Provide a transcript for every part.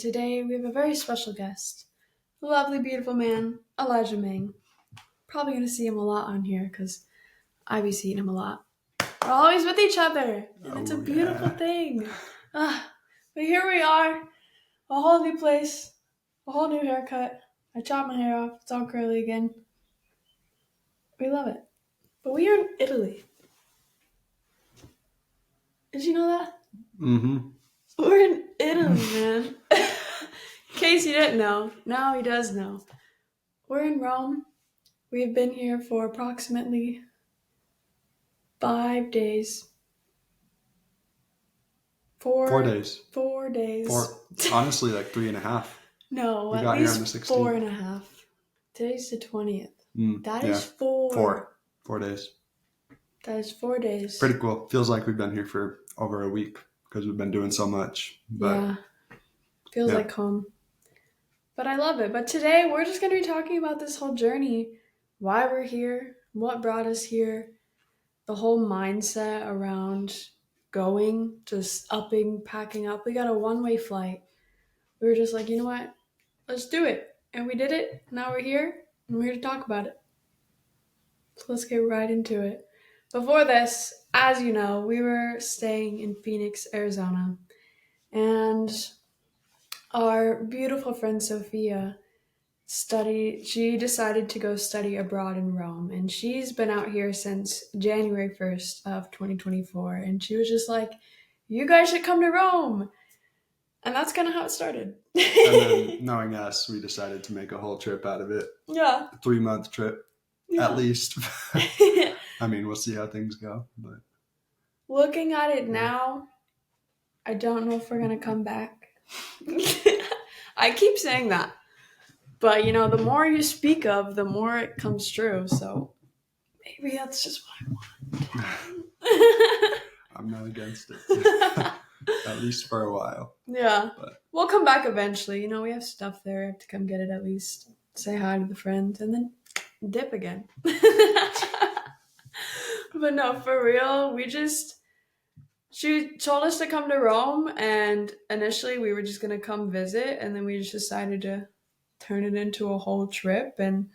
today we have a very special guest. A lovely, beautiful man, Elijah Ming. Probably going to see him a lot on here because I be seeing him a lot. We're always with each other, and it's a beautiful thing. But here we are, a whole new place, a whole new haircut. I chopped my hair off, it's all curly again. We love it. But we are in Italy. Did you know that? Mm-hmm. We're in Italy, man. In case you didn't know, now he does know. We're in Rome. We've been here for approximately 5 days. 4 days. 4 days. Honestly, like 3.5. No, We at got here on the least 16th. 4.5. Today's the 20th. That is 4. 4 days. That is 4 days. Pretty cool. Feels like we've been here for over a week because we've been doing so much. But Feels like home. But I love it. But today we're just going to be talking about this whole journey, why we're here, what brought us here, the whole mindset around going, just upping, packing up. We got a one-way flight. We were just like, you know what? Let's do it. And we did it. Now we're here, and we're here to talk about it. So let's get right into it. Before this, as you know, we were staying in Phoenix, Arizona. And our beautiful friend Sophia she decided to go study abroad in Rome. And she's been out here since January 1st of 2024. And she was just like, you guys should come to Rome. And that's kind of how it started. And then, knowing us, we decided to make a whole trip out of it. Yeah. A 3-month trip, at least. I mean, we'll see how things go. But looking at it now, I don't know if we're going to come back. I keep saying that. But, you know, the more you speak of, the more it comes true. So maybe that's just what I want. I'm not against it. At least for a while. Yeah. But we'll come back eventually. You know, we have stuff there. I have to come get it at least. Say hi to the friends and then dip again. But no, for real, she told us to come to Rome, and initially we were just going to come visit, and then we just decided to turn it into a whole trip, and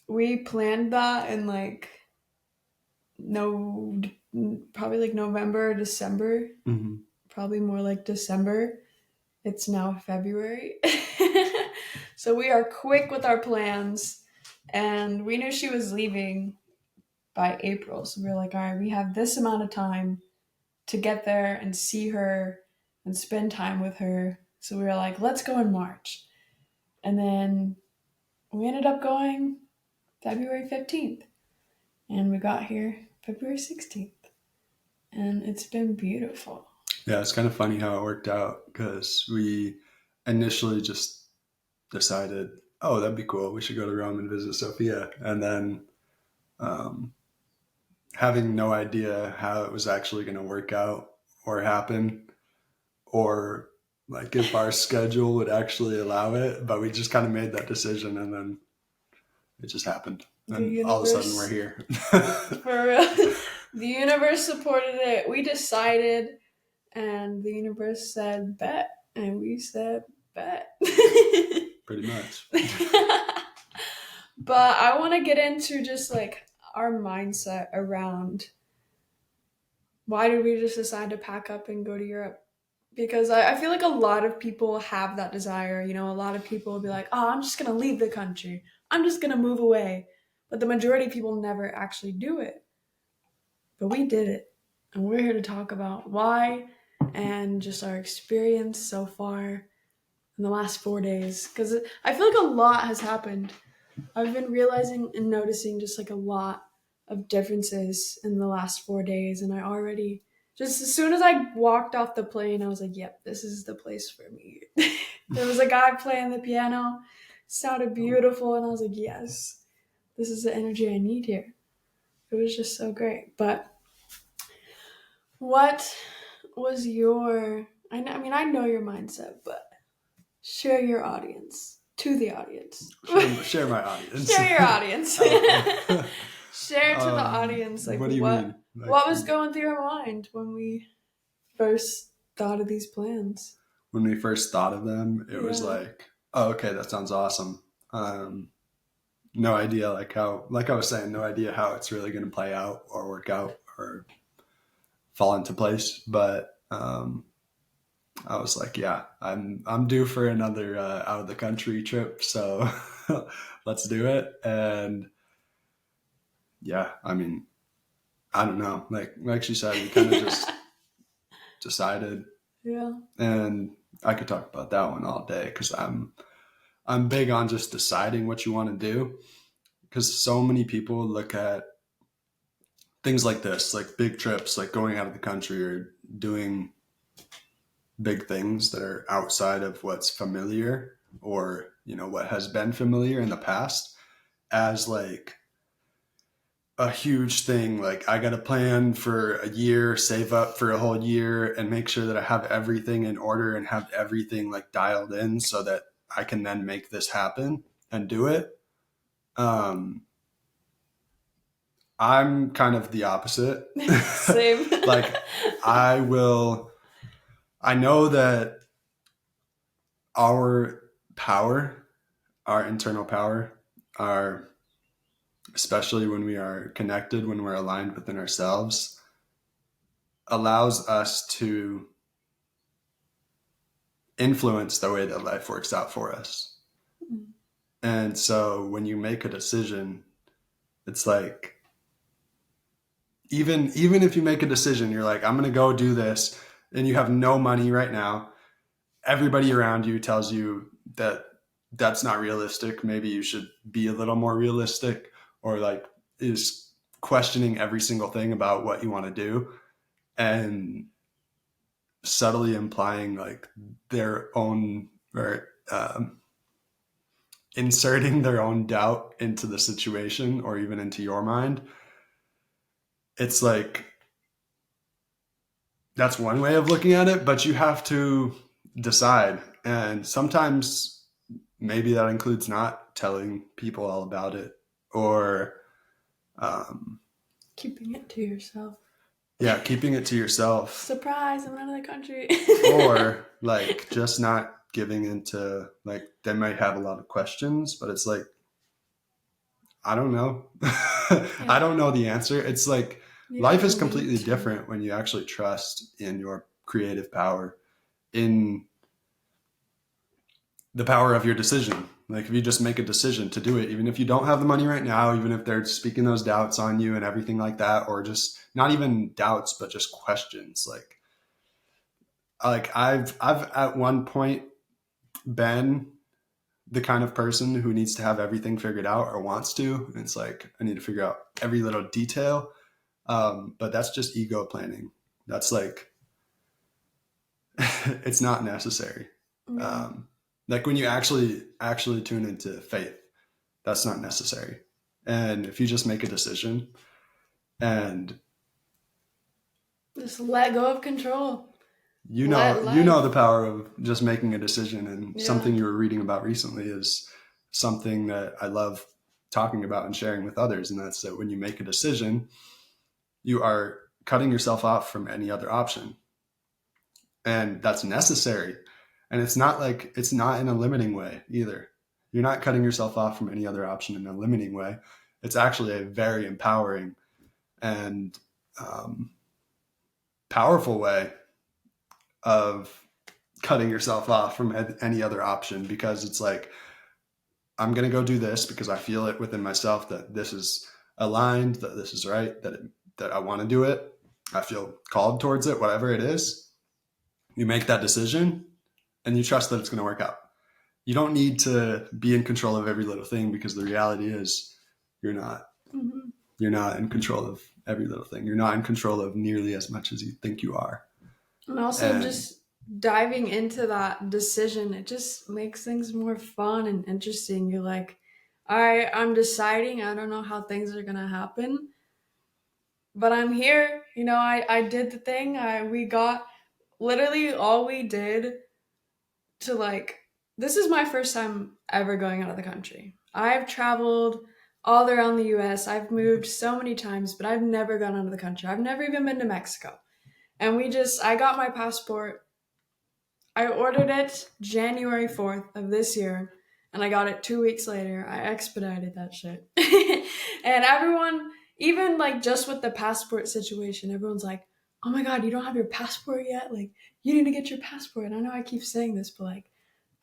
we planned that in probably like November or December. Mm-hmm. Probably more like December. It's now February. So we are quick with our plans, and we knew she was leaving by April. So we were like, all right, we have this amount of time to get there and see her and spend time with her. So we were like, let's go in March. And then we ended up going February 15th. And we got here February 16th. And it's been beautiful. Yeah, it's kind of funny how it worked out because we initially just decided, oh, that'd be cool. We should go to Rome and visit Sophia. And then having no idea how it was actually going to work out or happen or like if our schedule would actually allow it. But we just kind of made that decision and then it just happened. And all of a sudden we're here. For real. The universe supported it. We decided and the universe said bet. And we said bet. Pretty much. But I want to get into just like our mindset around why did we just decide to pack up and go to Europe? Because I feel like a lot of people have that desire. You know, a lot of people will be like, oh, I'm just going to leave the country. I'm just going to move away. But the majority of people never actually do it. But we did it. And we're here to talk about why and just our experience so far in the last 4 days. Because I feel like a lot has happened. I've been realizing and noticing just like a lot of differences in the last 4 days. And I already, just as soon as I walked off the plane, I was like, yep, this is the place for me. There was a guy playing the piano. It sounded beautiful. And I was like, yes, this is the energy I need here. It was just so great. But what was your, I know your mindset, but share your audience. To the audience. Share my audience. Share your audience. Share to the audience. Like, what do you mean? Like, what was going through your mind when we first thought of these plans? when we first thought of them, it was Yeah. like, oh, okay, that sounds awesome. No idea, like I was saying, no idea how it's really going to play out or work out or fall into place. But I was like, yeah, I'm due for another out of the country trip, so let's do it. And yeah, I mean, I don't know, like she said, we kind of just decided, Yeah. and I could talk about that one all day because I'm big on just deciding what you want to do because so many people look at things like this, like big trips, like going out of the country or doing big things that are outside of what's familiar or what has been familiar in the past as like a huge thing. Like I got to plan for a year, save up for a whole year, and make sure that I have everything in order and have everything like dialed in so that I can then make this happen and do it. um I'm kind of the opposite. Same. Like I will, I know that our power, our internal power, our, especially when we are connected, when we're aligned within ourselves, allows us to influence the way that life works out for us. And so when you make a decision, it's like, even if you make a decision, you're like, I'm going to go do this, and you have no money right now, everybody around you tells you that that's not realistic. Maybe you should be a little more realistic, or like is questioning every single thing about what you want to do and subtly implying like their own, or inserting their own doubt into the situation or even into your mind. It's like that's one way of looking at it, but you have to decide. And sometimes maybe that includes not telling people all about it, or um, Keeping it to yourself. yeah, keeping it to yourself, Surprise, I'm out of the country. or like just not giving into, like they might have a lot of questions, but it's like, I don't know. I Yeah. don't know the answer. It's like You life is don't need completely to. different when you actually trust in your creative power, in the power of your decision. Like if you just make a decision to do it, even if you don't have the money right now, even if they're speaking those doubts on you and everything like that, or just not even doubts, but just questions. Like I've at one point been the kind of person who needs to have everything figured out or wants to. And it's like, I need to figure out every little detail. But that's just ego planning. That's like, it's not necessary. Yeah. Um, like when you actually tune into faith, that's not necessary. And if you just make a decision and Just let go of control. you know Let you know life. the power of just making a decision. And Yeah. something you were reading about recently is something that I love talking about and sharing with others, and that's that when you make a decision, you are cutting yourself off from any other option. And that's necessary. And it's not like, it's not in a limiting way either. You're not cutting yourself off from any other option in a limiting way. It's actually a very empowering and um, powerful way of cutting yourself off from any other option, because it's like, I'm going to go do this because I feel it within myself that this is aligned, that this is right, that I want to do it. I feel called towards it, whatever it is. You make that decision and you trust that it's going to work out. You don't need to be in control of every little thing, because the reality is you're not. Hmm. You're not in control of every little thing. You're not in control of nearly as much as you think you are. And also And just diving into that decision, it just makes things more fun and interesting. You're like, all right, I'm deciding. I don't know how things are gonna happen, but I'm here. I did the thing. We got literally all we did to like. This is my first time ever going out of the country. I've traveled all around the U.S. I've moved so many times, but I've never gone out of the country. I've never even been to Mexico. And I got my passport. I ordered it January 4th of this year, and I got it 2 weeks later. I expedited that shit. And everyone, even like just with the passport situation, everyone's like, oh my God, you don't have your passport yet? Like, you need to get your passport. And I know I keep saying this, but like,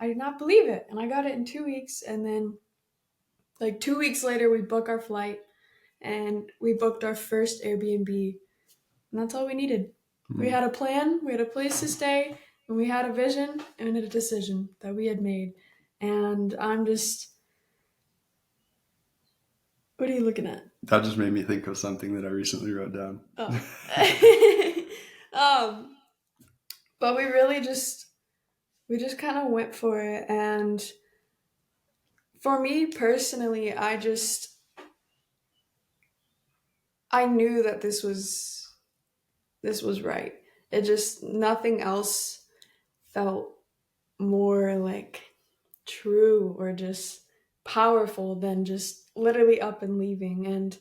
I did not believe it. And I got it in 2 weeks. And then, like, 2 weeks later, we book our flight and we booked our first Airbnb. And that's all we needed. We Mm. had a plan, we had a place to stay, and we had a vision and a decision that we had made. And I'm just, what are you looking at? That just made me think of something that I recently wrote down. Oh. um, but we just kind of went for it. And for me personally, I knew that this was right. It just, nothing else felt more like true or just powerful than just literally up and leaving. And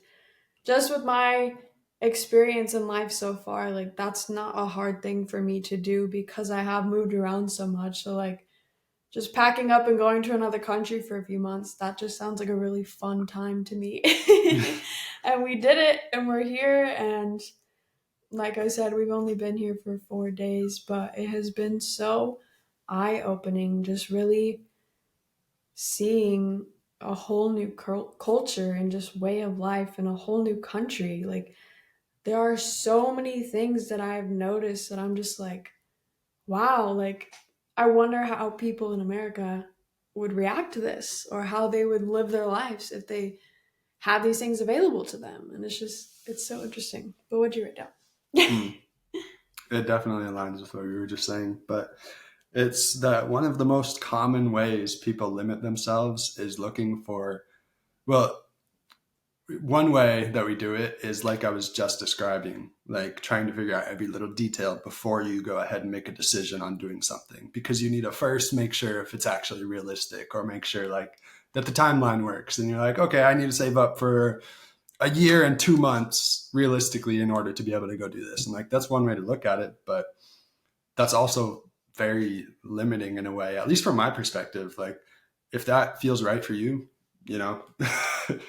just with my experience in life so far, like that's not a hard thing for me to do because I have moved around so much. So like just packing up and going to another country for a few months, that just sounds like a really fun time to me. And we did it and we're here, and like I said, we've only been here for 4 days, but it has been so eye opening just really seeing a whole new culture and just way of life in a whole new country. Like, there are so many things that I've noticed that I'm just like, wow, like, I wonder how people in America would react to this or how they would live their lives if they had these things available to them. And it's so interesting. But what'd you write down? Mm. It definitely aligns with what we were just saying, but it's that one of the most common ways people limit themselves is looking for, well, one way that we do it is like I was just describing, like trying to figure out every little detail before you go ahead and make a decision on doing something, because you need to first make sure if it's actually realistic or make sure like that the timeline works. And you're like, okay, I need to save up for a year and 2 months realistically in order to be able to go do this. And like, that's one way to look at it, but that's also very limiting in a way, at least from my perspective. Like, if that feels right for you, you know,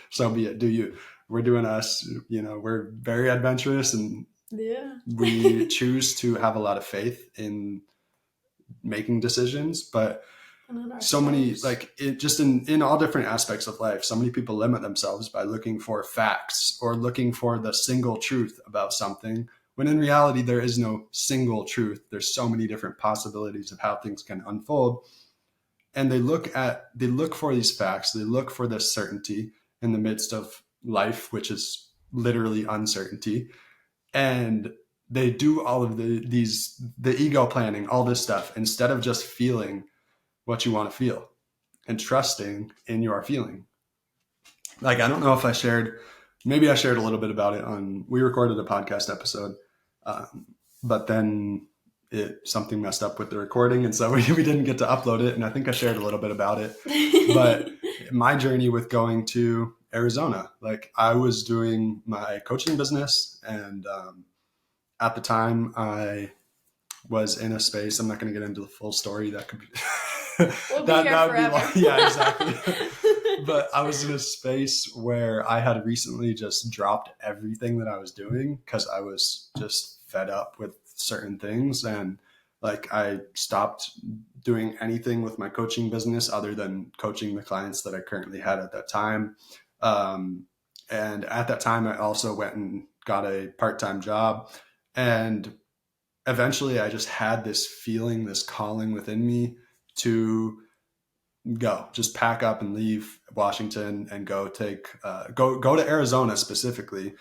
so be it. Do you? We're doing us, you know, we're very adventurous and Yeah. we choose to have a lot of faith in making decisions, but And on so many, ourselves. like it just in all different aspects of life, so many people limit themselves by looking for facts or looking for the single truth about something, when in reality there is no single truth. There's so many different possibilities of how things can unfold, and they look for these facts, they look for this certainty in the midst of life, which is literally uncertainty. And they do all of the ego planning, all this stuff, instead of just feeling what you want to feel and trusting in your feeling. Like, I don't know if I shared, maybe I shared a little bit about it on, we recorded a podcast episode, but then something messed up with the recording. And so we didn't get to upload it. And I think I shared a little bit about it, but my journey with going to Arizona, like I was doing my coaching business. And at the time I was in a space, I'm not going to get into the full story. That could be, We'll be here that would be forever. long. Yeah, exactly. But I was in a space where I had recently just dropped everything that I was doing because I was just fed up with certain things. And like I stopped doing anything with my coaching business other than coaching the clients that I currently had at that time. Um, and at that time, I also went and got a part-time job. And eventually I just had this feeling, this calling within me to just pack up and leave Washington and go to Arizona specifically,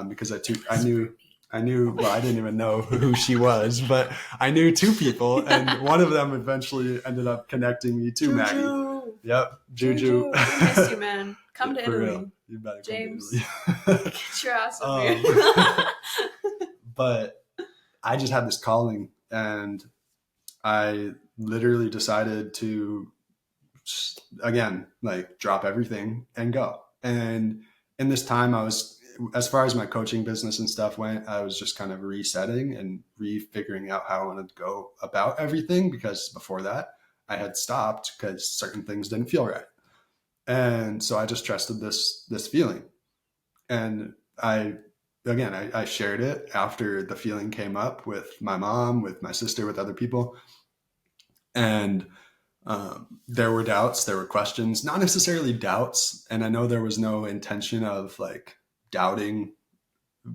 because I knew, well, I didn't even know who she was, but I knew two people, and one of them eventually ended up connecting me to Maggie. Juju. Yep, Juju. Juju. We missed you, man. Come to For Italy. real. You better come James. to Italy. Get your ass up here. But I just had this calling, and I literally decided to, again, like drop everything and go. And in this time, I was as far as my coaching business and stuff went, I was just kind of resetting and refiguring out how I wanted to go about everything, because before that I had stopped because certain things didn't feel right. And so I just trusted this feeling. And I shared it after the feeling came up with my mom, with my sister, with other people. And there were doubts, there were questions, not necessarily doubts. And I know there was no intention of like doubting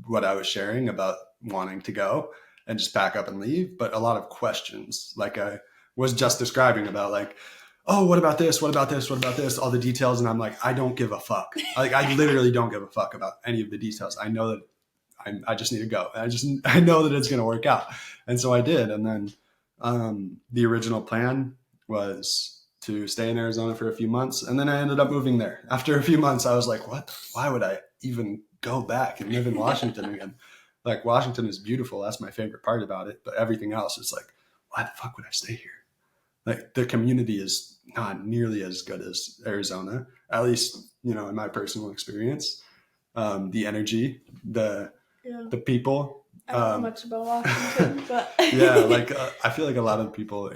what I was sharing about wanting to go and just pack up and leave, but a lot of questions, like I was just describing about like, oh, what about this? What about this? What about this? All the details. And I'm like, I don't give a fuck. Like, I literally don't give a fuck about any of the details. I know that I just need to go. I know that it's going to work out. And so I did. And then the original plan was to stay in Arizona for a few months. And then I ended up moving there. After a few months, I was like, what? Why would I even go back and live in Washington again? Like, Washington is beautiful. That's my favorite part about it. But everything else is like, why the fuck would I stay here? Like, the community is not nearly as good as Arizona, at least, in my personal experience. The energy, Yeah. the people. I don't know much about Washington, but Yeah, like I feel like a lot of people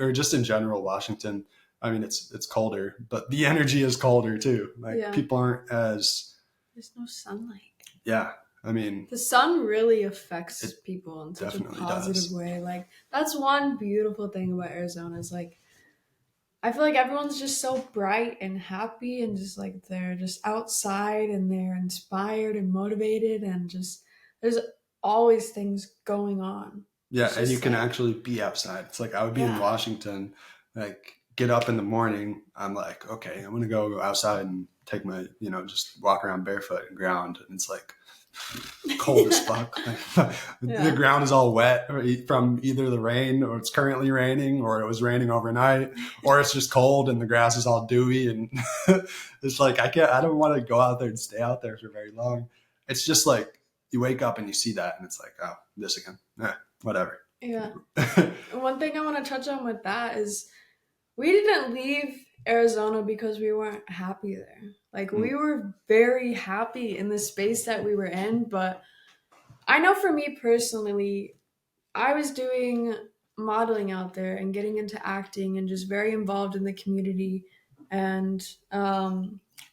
or just in general, Washington. I mean, it's colder, but the energy is colder too. Like, yeah, people aren't as, there's no sunlight. yeah. I mean, The sun really affects it people in such a definitely positive does. way. Like that's one beautiful thing about Arizona is like I feel like everyone's just so bright and happy and just like they're just outside and they're inspired and motivated and just there's always things going on. Yeah, It's and you just can like actually be outside. It's like I would be in yeah. Washington, like get up in the morning. I'm like, okay, I'm gonna go outside and take my, just walk around barefoot and ground. And it's like cold as fuck. The Yeah. ground is all wet from either the rain, or it's currently raining, or it was raining overnight, or it's just cold and the grass is all dewy. And it's like, I don't want to go out there and stay out there for very long. It's just like you wake up and you see that and it's like, oh, this again. Whatever. Yeah. One thing I want to touch on with that is we didn't leave Arizona because we weren't happy there. Like we Mm, were very happy in the space that we were in, but I know for me personally, I was doing modeling out there and getting into acting and just very involved in the community. And I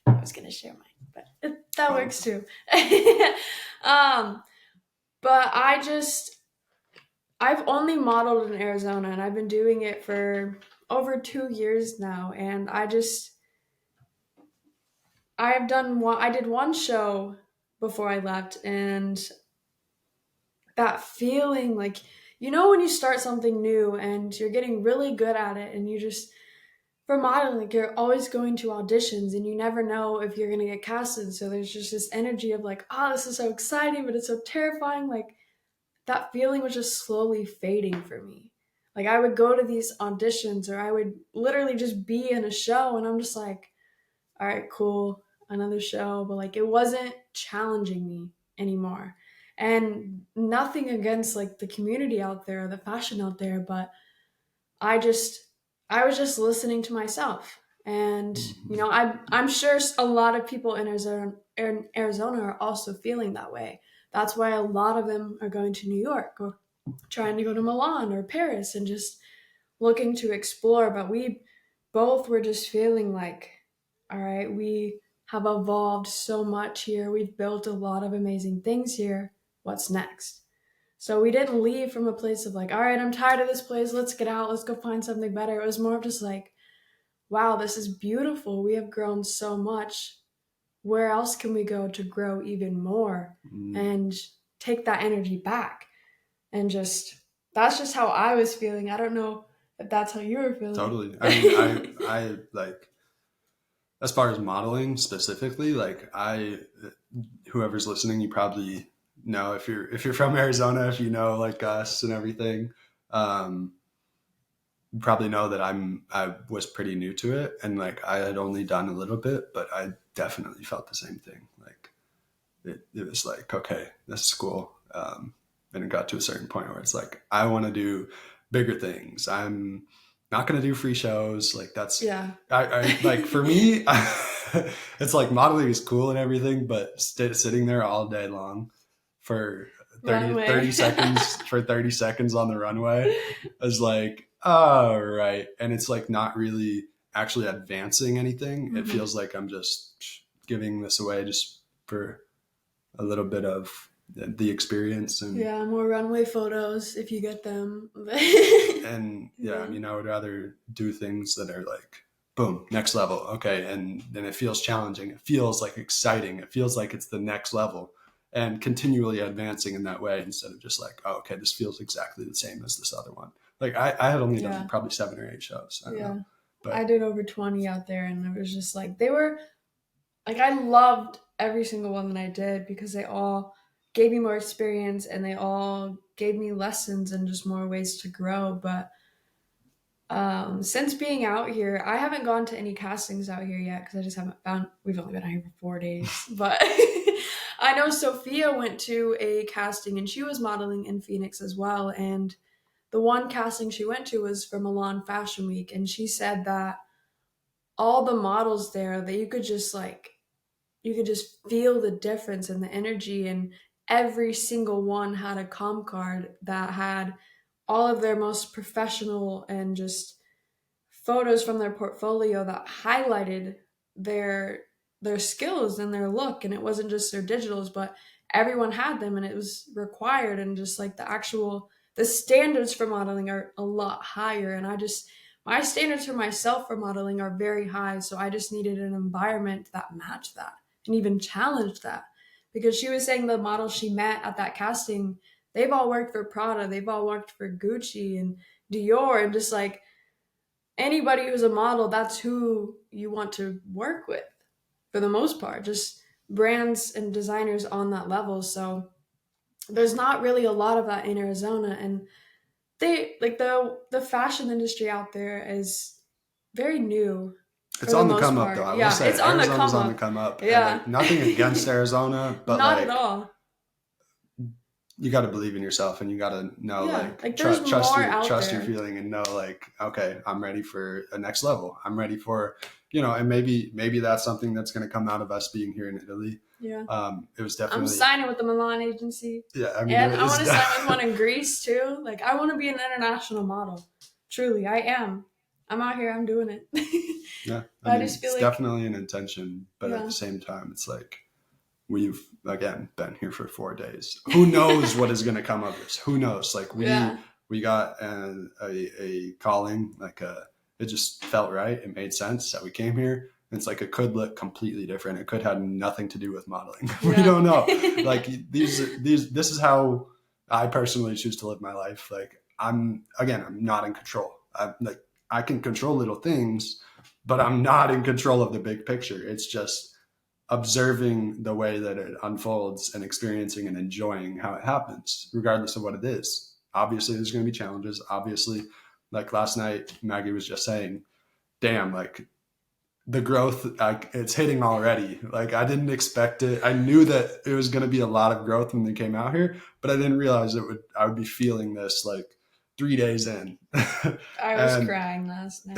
was gonna share mine, but that oh, works too. um, but I've only modeled in Arizona and I've been doing it for over 2 years now. And I did one show before I left and that feeling like, when you start something new and you're getting really good at it and you just, for modeling, like you're always going to auditions and you never know if you're going to get casted. So there's just this energy of like, oh, this is so exciting, but it's so terrifying. Like, that feeling was just slowly fading for me. Like I would go to these auditions or I would literally just be in a show and I'm just like, all right, cool, another show, but like it wasn't challenging me anymore. And nothing against like the community out there, the fashion out there, but I just I was just listening to myself. And mhm. I'm sure a lot of people in Arizona are also feeling that way. That's why a lot of them are going to New York or trying to go to Milan or Paris and just looking to explore. But we both were just feeling like, all right, we have evolved so much here. We've built a lot of amazing things here. What's next? So we didn't leave from a place of like, all right, I'm tired of this place. Let's get out. Let's go find something better. It was more of just like, wow, this is beautiful. We have grown so much. Where else can we go to grow even more Mm, and take that energy back? And just, that's just how I was feeling. I don't know if that's how you were feeling. totally. I mean, I like, as far as modeling specifically, like whoever's listening, you probably know, if you're from Arizona, if you know like us and everything, um, you probably know that I was pretty new to it, and like I had only done a little bit, but I definitely felt the same thing. Like it was like, okay, this is cool. And it got to a certain point where it's like, I want to do bigger things. I'm not going to do free shows. Like that's, Yeah. I like for me, It's like modeling is cool and everything, but sitting there all day long for 30 Runway. seconds for 30 seconds on the runway is like, oh, right. And it's like not really actually advancing anything. It Hmm. feels like I'm just giving this away just for a little bit of the experience. Yeah, more runway photos if you get them. And yeah, I Yeah. mean, I would rather do things that are like, boom, next level. Okay. And then it feels challenging. It feels like exciting. It feels like it's the next level and continually advancing in that way instead of just like, oh, okay, this feels exactly the same as this other one. Like I had only done Yeah. probably 7 or 8 shows. I don't know. Yeah. I But did over 20 out there, and it was just like, they were like, I loved every single one that I did because they all gave me more experience and they all gave me lessons and just more ways to grow. But since being out here, I haven't gone to any castings out here yet because I just haven't found. We've only been out here for 4 days, but I know Sophia went to a casting and she was modeling in Phoenix as well. And the one casting she went to was for Milan Fashion Week, and she said that all the models there, that you could just feel the difference in the energy, and every single one had a comp card that had all of their most professional and just photos from their portfolio that highlighted their their skills and their look, and it wasn't just their digitals, but everyone had them and it was required, and just like the standards for modeling are a lot higher, and I just my standards for myself for modeling are very high, so I just needed an environment that matched that and even challenged that, because she was saying the models she met at that casting, they've all worked for Prada, they've all worked for Gucci and Dior, and just like anybody who's a model, that's who you want to work with for the most part. Just brands and designers on that level. So there's not really a lot of that in Arizona, and they like the fashion industry out there is very new it's for the on the most come up though. part. I will Yeah, say it's on the Arizona's come on the up. come up and Yeah. like nothing against Arizona, but Not at like all. you got to believe in yourself and you got to know Yeah, like like there's more out trust your there. feeling and know like okay, I'm ready for a next level, I'm ready for and maybe that's something that's going to come out of us being here in Italy. Yeah. It was I'm definitely, signing with the Milan agency. yeah, I mean And it I was want to sign with one in Greece too. Like, I want to be an international model. Truly, I am. I'm out here, I'm doing it. yeah, I But I mean just feel it's like, definitely an intention, but at the yeah. same time it's like we've again been here for 4 days. Who knows what is going to come of this? Who knows? Like we Yeah. we got a calling, like it just felt right. It made sense that we came here. It's like it could look completely different. It could have nothing to do with modeling. We Yeah. don't know. Like these this is how I personally choose to live my life. Like I'm not in control. I can control little things, but I'm not in control of the big picture. It's just observing the way that it unfolds and experiencing and enjoying how it happens, regardless of what it is. Obviously, there's going to be challenges. Obviously, like last night, Maggie was just saying, damn, like the growth, like it's hitting already. Like I didn't expect it. I knew that it was going to be a lot of growth when they came out here, but I didn't realize I would be feeling this like 3 days in. I was And crying last night.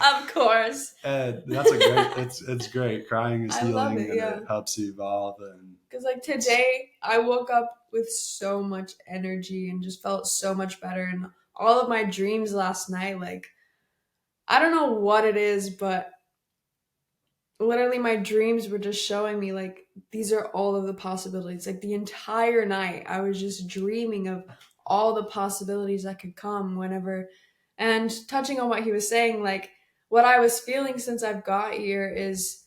Of course. and that's a great. It's great. Crying is I love healing, it, and it yeah. helps you evolve. And Because, like, it's today, I woke up with so much energy and just felt so much better. And all of my dreams last night, like, I don't know what it is, but literally my dreams were just showing me like these are all of the possibilities. Like the entire night I was just dreaming of all the possibilities that could come whenever. And touching on what he was saying, like what I was feeling since I've got here is,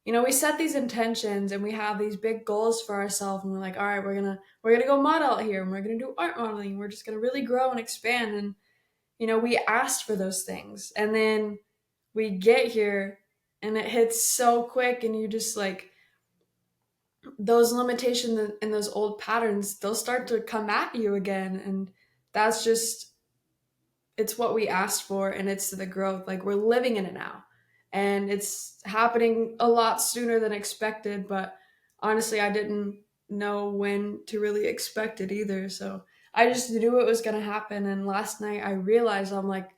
we set these intentions and we have these big goals for ourselves, and we're like, all right, we're gonna go model out here, and we're gonna do art modeling, we're just gonna really grow and expand. And we asked for those things, and then we get here and it hits so quick, and you just like those limitations and those old patterns, they'll start to come at you again. And that's just, it's what we asked for, and it's the growth. Like, we're living in it now, and it's happening a lot sooner than expected. But honestly, I didn't know when to really expect it either, so I just knew it was going to happen. And last night I realized, I'm like,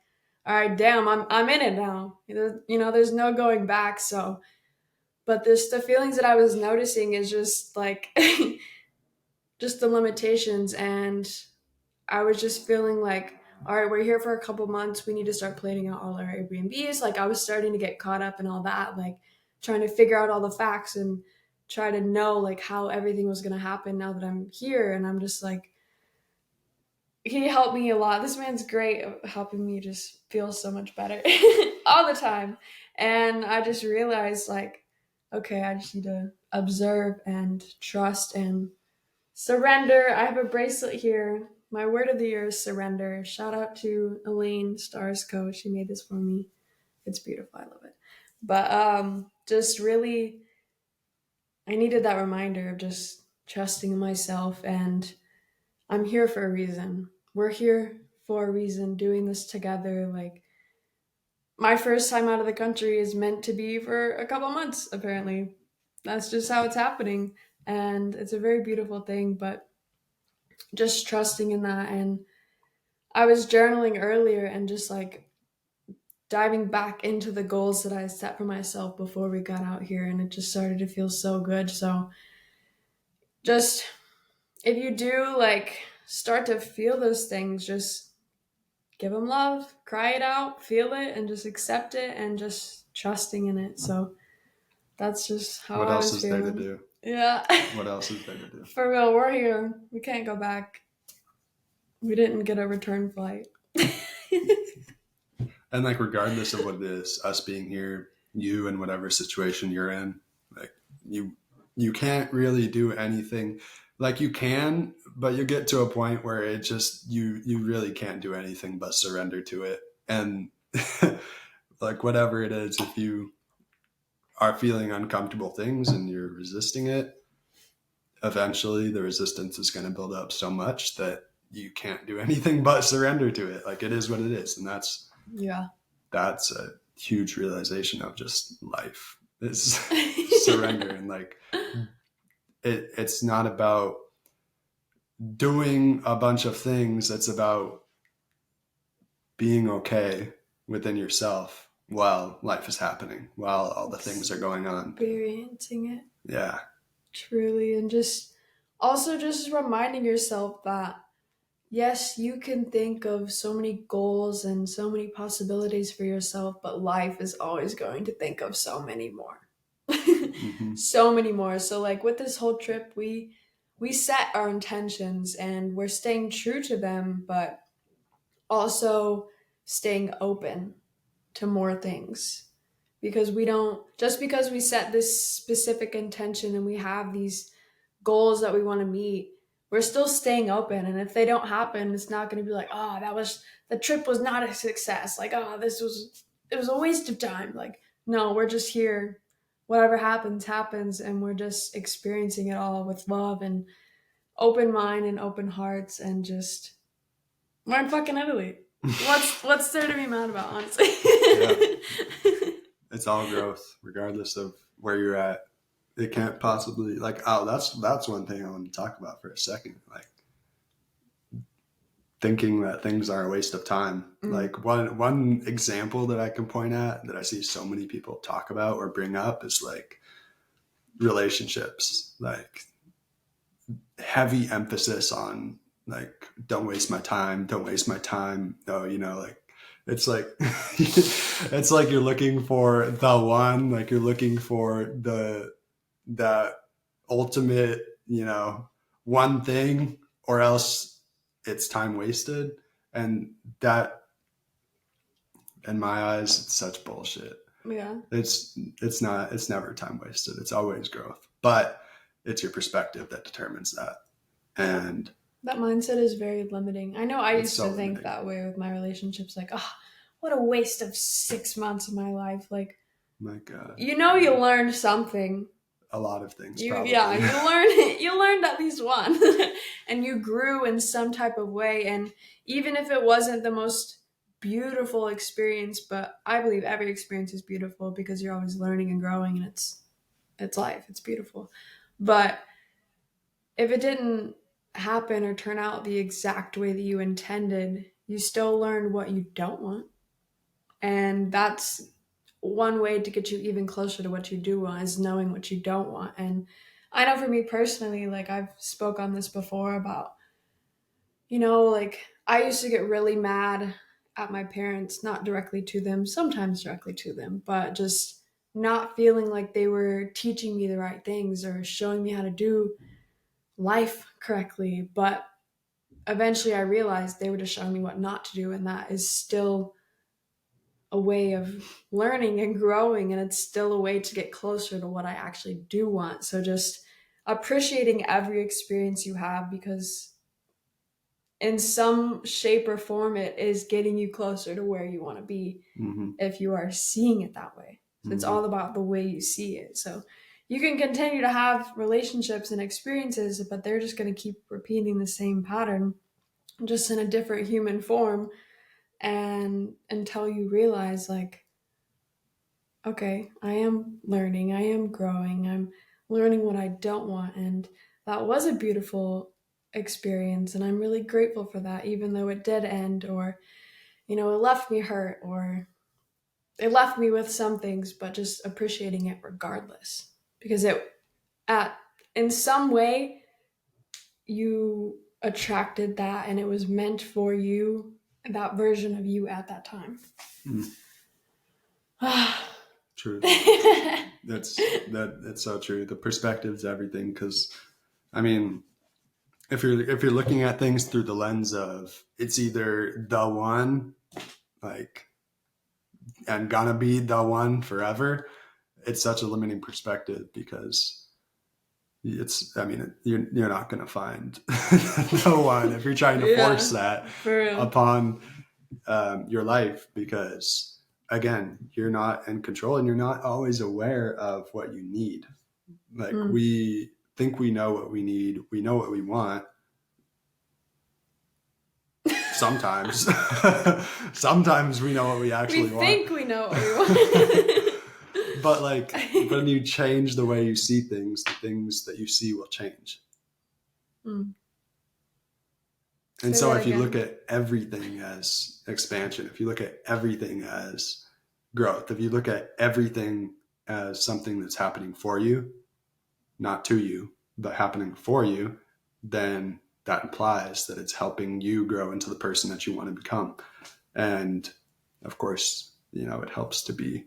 all right, damn, I'm in it now. There's no going back. So, but this the feelings that I was noticing is just like just the limitations, and I was just feeling like, all right, we're here for a couple months. We need to start planning out all our Airbnbs. Like I was starting to get caught up in all that, like trying to figure out all the facts and try to know like how everything was going to happen now that I'm here. And I'm just like, he helped me a lot. This man's great at helping me just feel so much better all the time. And I just realized like, okay, I just need to observe and trust and surrender. I have a bracelet here. My word of the year is surrender. Shout out to Elaine Starsco. She made this for me. It's beautiful. I love it. But just really I needed that reminder of just trusting in myself, and I'm here for a reason. We're here for a reason doing this together. Like my first time out of the country is meant to be for a couple months apparently. That's just how it's happening, and it's a very beautiful thing, but just trusting in that. And I was journaling earlier and just like diving back into the goals that I set for myself before we got out here, and it just started to feel so good. So just if you do like start to feel those things, just give them love, cry it out, feel it, and just accept it and just trusting in it. So that's just how What I else was is there to feeling. do? Yeah. What else is there to do? For real, we're here. We can't go back. We didn't get a return flight. And like, regardless of what it is, us being here, you in whatever situation you're in, like you, you can't really do anything. Like you can, but you get to a point where it just you really can't do anything but surrender to it. And like whatever it is, if you are feeling uncomfortable things and you're resisting it, eventually the resistance is going to build up so much that you can't do anything but surrender to it. Like it is what it is, and Yeah. that's a huge realization of just life is surrender. And like it's not about doing a bunch of things. It's about being okay within yourself while life is happening, while all the things are going on. Experiencing it Yeah. truly, and just also just reminding yourself that yes, you can think of so many goals and so many possibilities for yourself, but life is always going to think of so many more. Hmm. So many more. So like with this whole trip, we set our intentions and we're staying true to them, but also staying open to more things. Because we don't just because we set this specific intention and we have these goals that we want to meet, we're still staying open. And if they don't happen, it's not going to be like, oh, the trip was not a success. Like, oh, it was a waste of time. Like, no, we're just here. Whatever happens, happens. And we're just experiencing it all with love and open mind and open hearts, and just, we're in fucking Italy. What's there to be mad about, honestly? Yeah. It's all growth, regardless of where you're at. It can't possibly like, oh, that's one thing I want to talk about for a second. Like thinking that things are a waste of time. Mm. Like one example that I can point at that I see so many people talk about or bring up is like relationships. Like heavy emphasis on like don't waste my time, don't waste my time. No, like it's like it's like you're looking for the one, like you're looking for that ultimate, one thing, or else it's time wasted. And that, in my eyes, it's such bullshit. Yeah. It's not, it's never time wasted. It's always growth. But it's your perspective that determines that. And That mindset is very limiting. I know I it's used so to think limiting. that way with my relationships, like, oh, what a waste of 6 months of my life. Like, My God. you learned something. A lot of things, Yeah, probably. you learned at least one. And you grew in some type of way. And even if it wasn't the most beautiful experience, but I believe every experience is beautiful because you're always learning and growing, and it's life. It's beautiful. But if it didn't happen or turn out the exact way that you intended, you still learn what you don't want. And that's one way to get you even closer to what you do want, is knowing what you don't want. And I know for me personally, like I've spoke on this before about, like I used to get really mad at my parents, not directly to them, sometimes directly to them, but just not feeling like they were teaching me the right things or showing me how to do life correctly. But eventually I realized they were just showing me what not to do, and that is still a way of learning and growing, and it's still a way to get closer to what I actually do want. So just appreciating every experience you have, because in some shape or form it is getting you closer to where you want to be Hmm. if you are seeing it that way. So it's Hmm. all about the way you see it. So you can continue to have relationships and experiences, but they're just going to keep repeating the same pattern, just in a different human form, and until you realize, like, okay, I am learning, I am growing, I'm learning what I don't want. And that was a beautiful experience. And I'm really grateful for that, even though it did end, or, it left me hurt, or it left me with some things, but just appreciating it regardless. Because at, in some way, you attracted that and it was meant for you, that version of you at that time. Mm. True. That's so true. The perspective's everything. Because I mean, if you're looking at things through the lens of it's either the one, like, and gonna be the one forever, it's such a limiting perspective, because I mean, you're not gonna find the one if you're trying to force Yeah, that for real. upon your life, because again, you're not in control and you're not always aware of what you need. Like, Mm. we think we know what we need, we know what we want sometimes. Sometimes we know what we We actually want. think we know what we want. But like, when you change the way you see things, the things that you see will change. Mm. And Say so that if you look again. at everything as expansion, if you look at everything as growth, if you look at everything as something that's happening for you, not to you, but happening for you, then that implies that it's helping you grow into the person that you want to become. And of course, it helps to be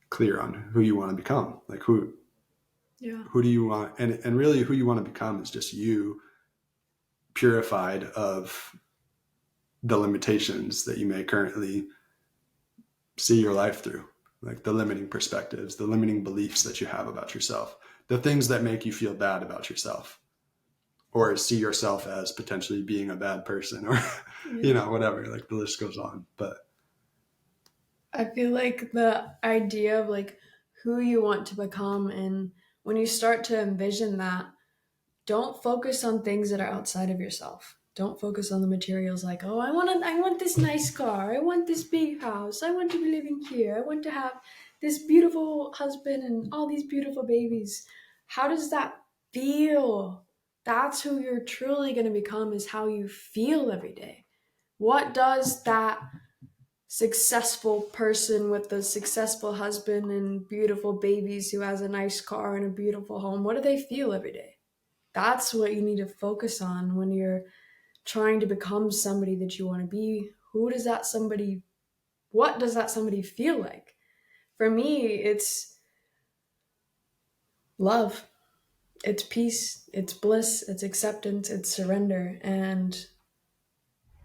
clear on who you want to become. Like, Yeah. who do you want? And really, who you want to become is just you, purified of the limitations that you may currently see your life through, like the limiting perspectives, the limiting beliefs that you have about yourself, the things that make you feel bad about yourself, or see yourself as potentially being a bad person, or Yeah. whatever. Like, the list goes on. But I feel like the idea of like who you want to become, and when you start to envision that, don't focus on things that are outside of yourself. Don't focus on the materials, like, oh, I want this nice car, I want this big house, I want to be living here, I want to have this beautiful husband and all these beautiful babies. How does that feel? That's who you're truly going to become, is how you feel every day. What does that successful person with a successful husband and beautiful babies who has a nice car and a beautiful home, what do they feel every day? That's what you need to focus on when you're trying to become somebody that you want to be. What does that somebody feel like? For me, it's love, it's peace, it's bliss, it's acceptance, it's surrender. And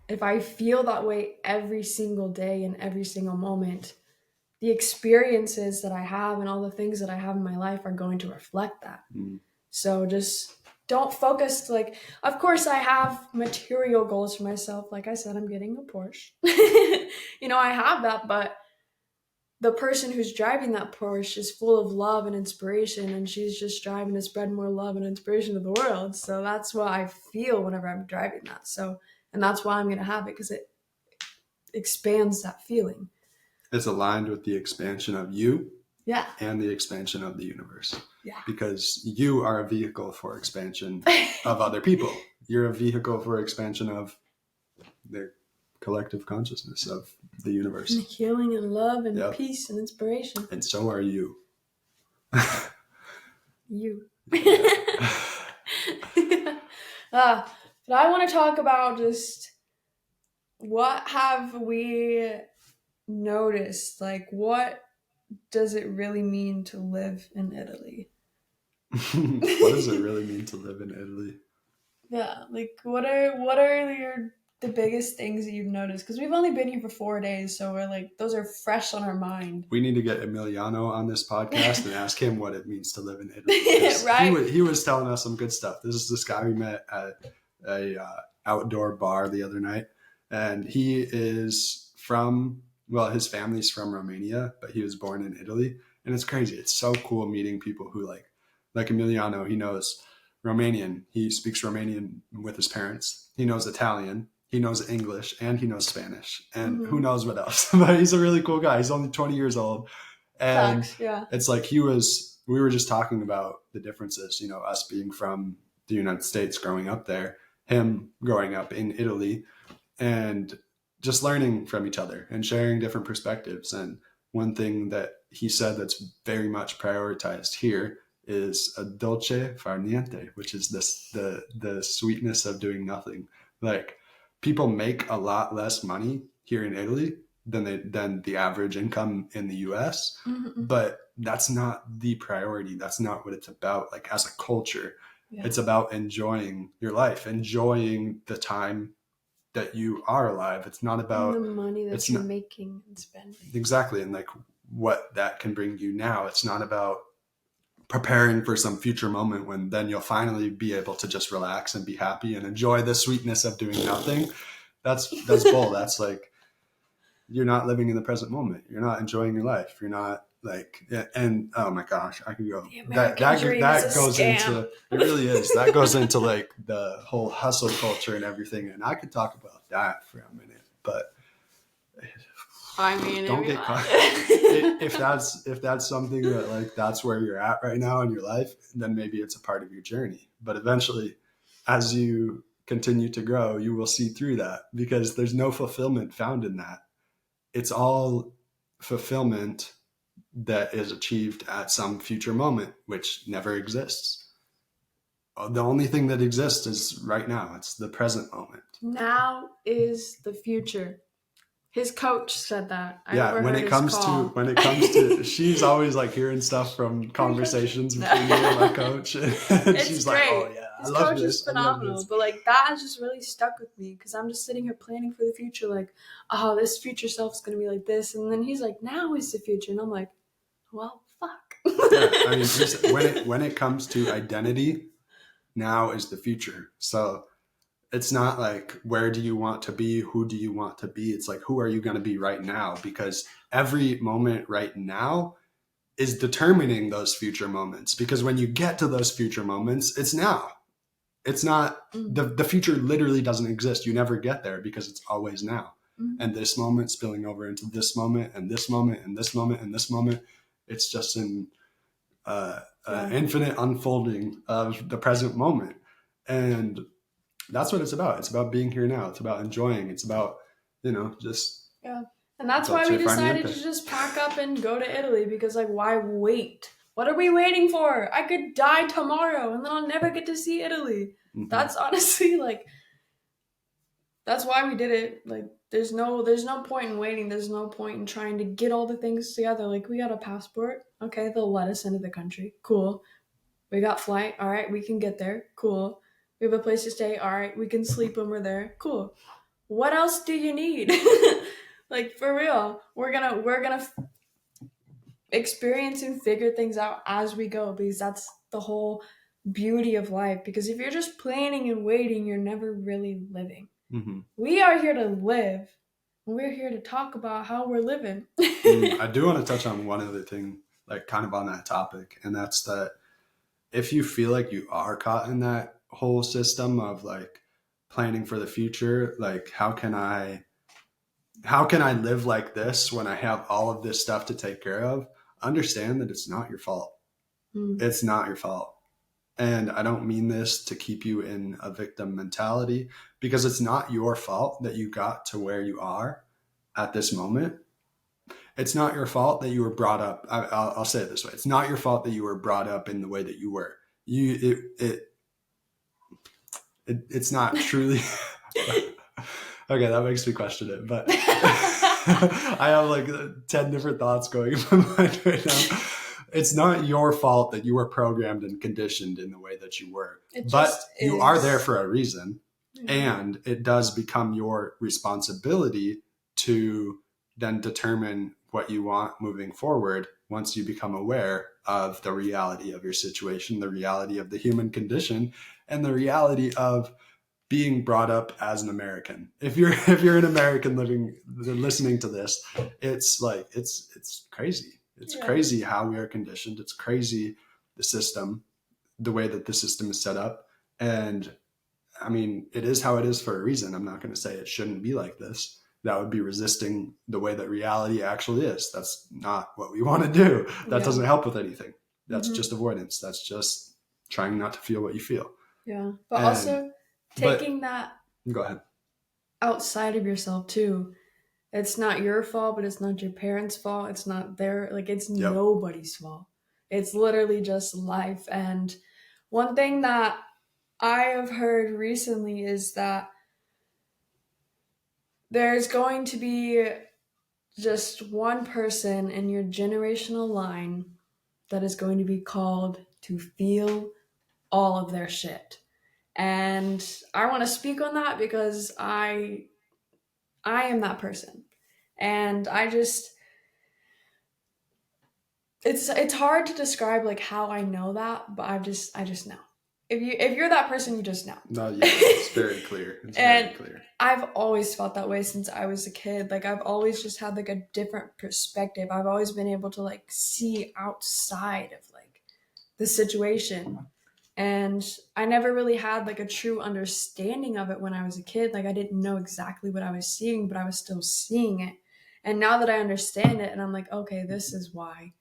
if I feel that way every single day and every single moment, the experiences that I have and all the things that I have in my life are going to reflect that. mm, So just don't focus, like, of course I have material goals for myself. Like I said, I'm getting a Porsche. I have that, but the person who's driving that Porsche is full of love and inspiration, and she's just driving to spread more love and inspiration to the world. So that's what I feel whenever I'm driving that. So, and that's why I'm going to have it, because it expands that feeling. it's aligned with the expansion of you Yeah. and the expansion of the universe, Yeah. because you are a vehicle for expansion of other people. You're a vehicle for expansion of their collective consciousness of the And universe. healing and love and Yep. peace and inspiration. And so are you. You. Yeah. But I want to talk about just what have we noticed? Like, what does it really mean to live in Italy? What does it really mean to live in Italy? Yeah, like what are the biggest things that you've noticed? Because we've only been here for 4 days, so we're like those are fresh on our mind. We need to get Emiliano on this podcast and ask him what it means to live in Italy. Right? He was telling us some good stuff. This is this guy we met at a outdoor bar the other night, and he is from, well, his family's from Romania, but he was born in Italy, and it's crazy. It's so cool meeting people who like Emiliano. He knows Romanian. He speaks Romanian with his parents. He knows Italian. He knows English and he knows Spanish and who knows what else. But he's a really cool guy. He's only 20 years old. And Facts, yeah. it's like we were just talking about the differences, us being from the United States growing up there, him growing up in Italy, and just learning from each other and sharing different perspectives. And one thing that he said that's very much prioritized here is a dolce far niente, which is the sweetness of doing nothing. Like, people make a lot less money here in Italy than the average income in the US, but that's not the priority. That's not what it's about. Like, as a culture, it's about enjoying your life, enjoying the time that you are alive. It's not about and the money that you're making and spending. Exactly. And like what that can bring you now. It's not about preparing for some future moment when then you'll finally be able to just relax and be happy and enjoy the sweetness of doing nothing. That's bull. That's like, you're not living in the present moment. You're not enjoying your life. You're not like, and oh my gosh, I could go. That goes into, it really is. That goes into like the whole hustle culture and everything. And I could talk about that for a minute, but I mean, don't get caught. If that's something that like that's where you're at right now in your life, then maybe it's a part of your journey. But eventually, as you continue to grow, you will see through that, because there's no fulfillment found in that. It's all fulfillment that is achieved at some future moment, which never exists. The only thing that exists is right now. It's the present moment. Now is the future. His coach said that. When it comes to, she's always like hearing stuff from conversations between me and my coach. And she's great. Like, oh yeah, his coach is phenomenal. But like that has just really stuck with me, because I'm just sitting here planning for the future. Like, oh, this future self is gonna be like this, and then he's like, now is the future, and I'm like, well, fuck. I mean, when it comes to identity, now is the future. So it's not like, where do you want to be? Who do you want to be? It's like, who are you going to be right now? Because every moment right now is determining those future moments. Because when you get to those future moments, it's now. It's not, the future literally doesn't exist. You never get there because it's always now. And this moment spilling over into this moment and this moment and this moment and this moment. It's just an infinite unfolding of the present moment. And that's what it's about. It's about being here now. It's about enjoying. It's about, just. Yeah. And that's why we decided to just pack up and go to Italy, because like, why wait? What are we waiting for? I could die tomorrow and then I'll never get to see Italy. That's honestly like, that's why we did it. Like, there's no point in waiting. There's no point in trying to get all the things together. Like, we got a passport. Okay, they'll let us into the country. Cool. We got flight. All right, we can get there. Cool. We have a place to stay. All right, we can sleep when we're there. Cool. What else do you need? Like, for real. We're gonna experience and figure things out as we go, because that's the whole beauty of life. Because if you're just planning and waiting, you're never really living. We are here to live. We're here to talk about how we're living. I do want to touch on one other thing, like kind of on that topic, and that's that if you feel like you are caught in that whole system of like planning for the future, like how can I live like this when I have all of this stuff to take care of? Understand that it's not your fault. It's not your fault. And I don't mean this to keep you in a victim mentality, because it's not your fault that you got to where you are at this moment. It's not your fault that you were brought up. I'll say it this way. It's not your fault that you were brought up in the way that you were. It's not truly. Okay, that makes me question it, but I have like 10 different thoughts going in my mind right now. It's not your fault that you were programmed and conditioned in the way that you were, but you are there for a reason. And it does become your responsibility to then determine what you want moving forward once you become aware of the reality of your situation, the reality of the human condition, and the reality of being brought up as an American. If you're an American listening to this, it's like it's crazy. It's crazy how we are conditioned. It's crazy the system, the way that the system is set up. And I mean, it is how it is for a reason. I'm not going to say it shouldn't be like this. That would be resisting the way that reality actually is. That's not what we want to do. That doesn't help with anything. That's just avoidance. That's just trying not to feel what you feel. Yeah. But also taking that go ahead outside of yourself too. It's not your fault, but it's not your parents' fault. It's not it's nobody's fault. It's literally just life. And one thing that I have heard recently is that there's going to be just one person in your generational line that is going to be called to feel all of their shit. And I want to speak on that because I am that person. And it's hard to describe like how I know that, but I just know. If you're that person, you just know. No, yeah, it's very clear. It's very clear. I've always felt that way since I was a kid. Like I've always just had like a different perspective. I've always been able to like see outside of like the situation. And I never really had like a true understanding of it when I was a kid. Like I didn't know exactly what I was seeing, but I was still seeing it. And now that I understand it and I'm like, okay, this is why.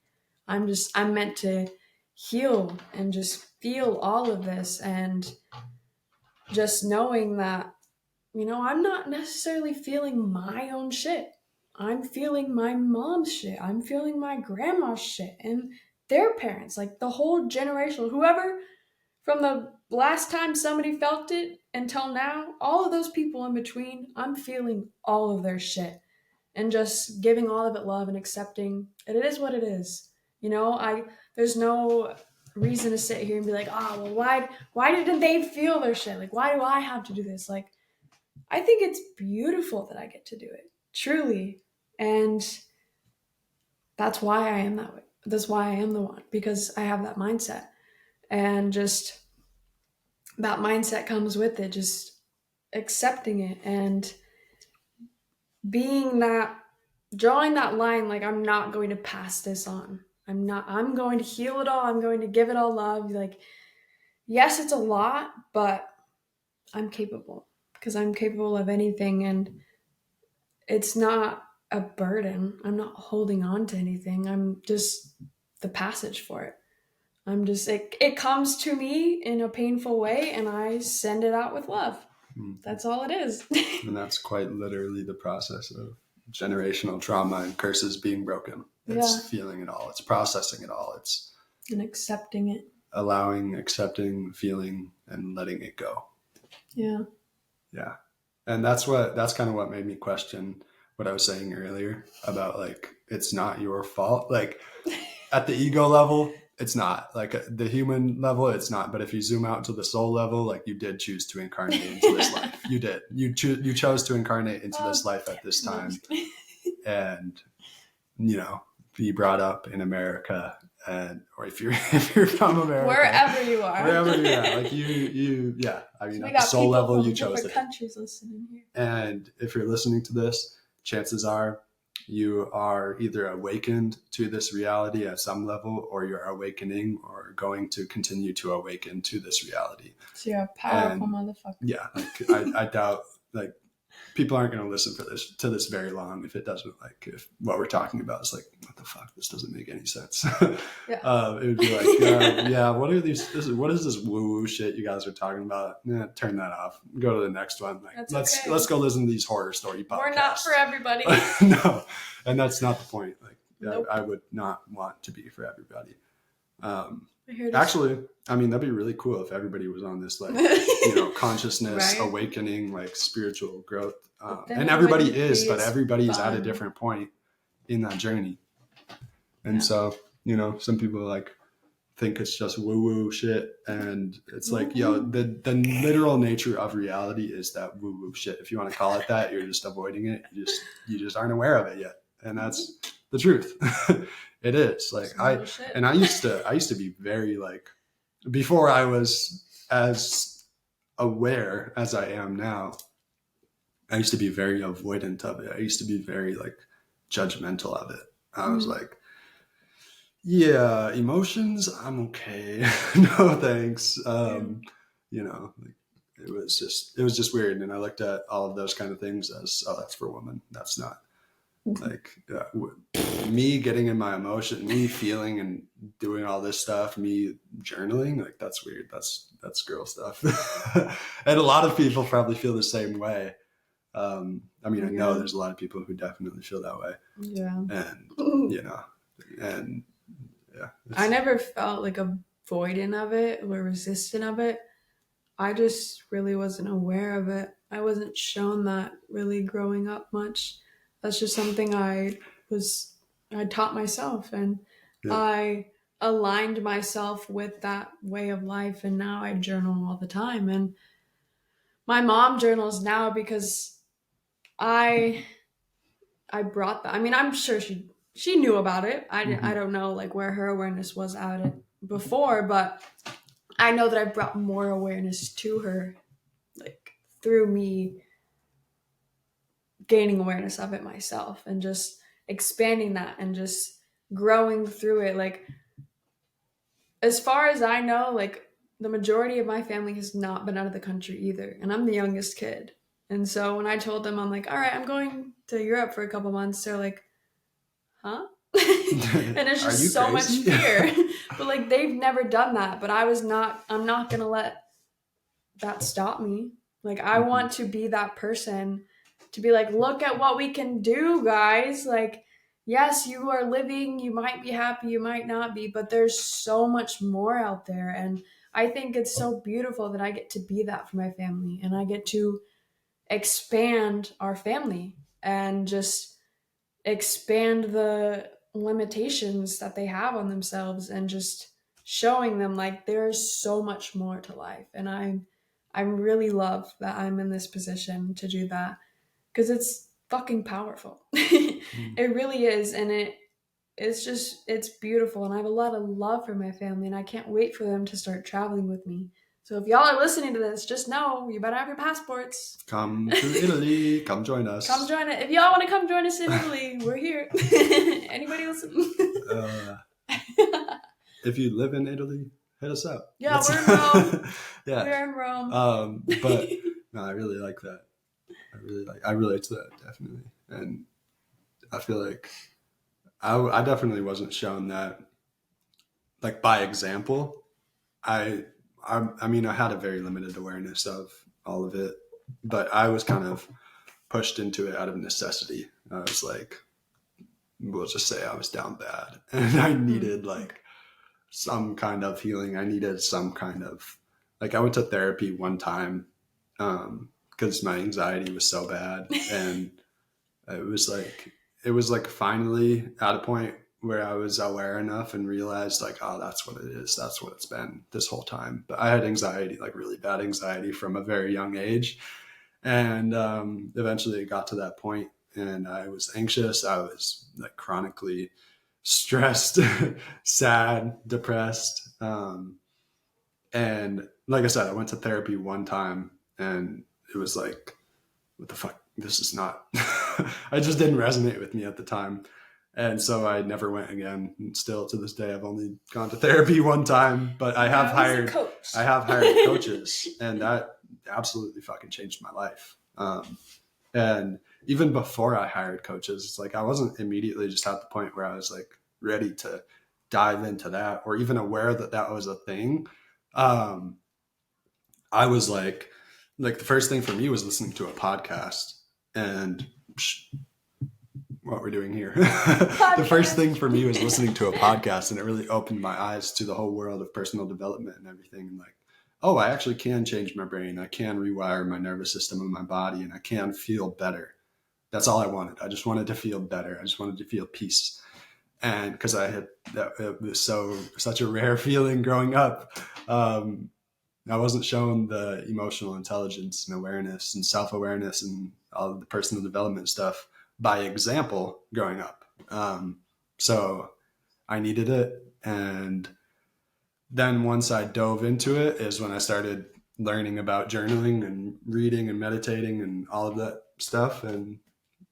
I'm meant to heal and just feel all of this, and just knowing that, I'm not necessarily feeling my own shit. I'm feeling my mom's shit. I'm feeling my grandma's shit and their parents, like the whole generation, whoever from the last time somebody felt it until now, all of those people in between, I'm feeling all of their shit and just giving all of it love and accepting it is what it is. There's no reason to sit here and be like, oh, well, why didn't they feel their shit? Like, why do I have to do this? Like, I think it's beautiful that I get to do it, truly. And that's why I am that way. That's why I am the one, because I have that mindset. And just that mindset comes with it, just accepting it and being that, drawing that line, like, I'm not going to pass this on. I'm going to heal it all. I'm going to give it all love. Like, yes, it's a lot, but I'm capable, because I'm capable of anything. And it's not a burden. I'm not holding on to anything. I'm just the passage for it. It comes to me in a painful way and I send it out with love. That's all it is. And that's quite literally the process of generational trauma and curses being broken. It's feeling it all. It's processing it all. It's and accepting it. Allowing, accepting, feeling, and letting it go. Yeah. Yeah. And that's kind of what made me question what I was saying earlier about like, it's not your fault. Like at the ego level, it's not. Like the human level, it's not. But if you zoom out to the soul level, like you did choose to incarnate into this life. You did. You chose to incarnate into this life at this time, and be brought up in America, or if you're from America, wherever you are, like you. I mean, at the soul level, you chose it. Countries listening here, and if you're listening to this, chances are you are either awakened to this reality at some level, or you're awakening or going to continue to awaken to this reality. So you're a powerful motherfucker. Yeah, like I doubt, like people aren't going to listen to this very long if it doesn't, like, if what we're talking about is like, what the fuck, this doesn't make any sense. Yeah. It would be like, yeah, what are these? What is this woo woo shit you guys are talking about? Yeah, turn that off. Go to the next one. Like, That's let's okay. go listen to these horror story We're not for podcasts. everybody. No, and that's not the point. Like, Nope. I would not want to be for everybody. Um, We're here to Actually, I mean, that'd be really cool if everybody was on this, like, consciousness, right? awakening, like spiritual growth. But then And it everybody wouldn't is, be but as everybody is at a fun. different point in that journey. And Yeah. so, some people like think it's just woo woo shit. And it's like, the literal nature of reality is that woo woo shit. If you want to call it that, you're just avoiding it. You just aren't aware of it yet. And that's the truth. It is like, I used to be very, like, before I was as aware as I am now, I used to be very avoidant of it. I used to be very, like, judgmental of it. I was like, yeah, emotions, I'm okay. No thanks. Like, it was just weird. And I looked at all of those kind of things as, oh, that's for women. That's not, like, me getting in my emotion, me feeling and doing all this stuff, me journaling, like, that's weird. That's girl stuff. And a lot of people probably feel the same way. I mean, I know there's a lot of people who definitely feel that way. Yeah. And, and yeah. I never felt like avoidant of it or resistant of it. I just really wasn't aware of it. I wasn't shown that really growing up much. That's just something I taught myself, and Yeah. I aligned myself with that way of life, and now I journal all the time. And my mom journals now because I I brought that. I mean, I'm sure she knew about it. I don't know, like, where her awareness was at it before, but I know that I brought more awareness to her, like, through me gaining awareness of it myself and just expanding that and just growing through it. Like, as far as I know, like, the majority of my family has not been out of the country either, and I'm the youngest kid. And so when I told them, I'm like, all right, I'm going to Europe for a couple months, they're like, huh? And it's Are you just so much crazy? fear. But, like, they've never done that. But I'm not gonna let that stop me. Like, I want to be that person to be like, look at what we can do, guys. Like, yes, you are living, you might be happy, you might not be, but there's so much more out there. And I think it's so beautiful that I get to be that for my family, and I get to expand our family and just expand the limitations that they have on themselves, and just showing them, like, there's so much more to life. And I really love that I'm in this position to do that, because it's fucking powerful. It really is. And it's beautiful, and I have a lot of love for my family, and I can't wait for them to start traveling with me. So if y'all are listening to this, just know you better have your passports. Come to Italy. Come join us. Come join it. If y'all want to come join us in Italy, we're here. Anybody listen? If you live in Italy, hit us up. Yeah, we're in Rome. Yeah. We're in Rome. But no, I really like that. I relate to that, definitely. And I feel like I definitely wasn't shown that, like, by example. I mean, I had a very limited awareness of all of it, but I was kind of pushed into it out of necessity. I was like, we'll just say I was down bad, and I needed, like, some kind of healing. I needed some kind of, like, I went to therapy one time because my anxiety was so bad, and it was like finally at a point where I was aware enough and realized, like, oh, that's what it is. That's what it's been this whole time. But I had anxiety, like really bad anxiety, from a very young age. And eventually it got to that point, and I was anxious. I was, like, chronically stressed, sad, depressed. And like I said, I went to therapy one time, and it was like, what the fuck? This is not, I just didn't resonate with me at the time. And so I never went again. And still to this day, I've only gone to therapy one time, but I have hired coaches, and that absolutely fucking changed my life. And even before I hired coaches, it's like I wasn't immediately just at the point where I was like ready to dive into that or even aware that that was a thing. Um, I was like the first thing for me was listening to a podcast and what we're doing here. The first Podcast. thing for me was listening to a podcast, and it really opened my eyes to the whole world of personal development and everything. And like, oh, I actually can change my brain. I can rewire my nervous system and my body, and I can feel better. That's all I wanted. I just wanted to feel better. I just wanted to feel peace. And because I had that, it was such a rare feeling growing up. I wasn't shown the emotional intelligence and awareness and self awareness and all of the personal development stuff by example growing up. So I needed it. And then once I dove into it is when I started learning about journaling and reading and meditating and all of that stuff and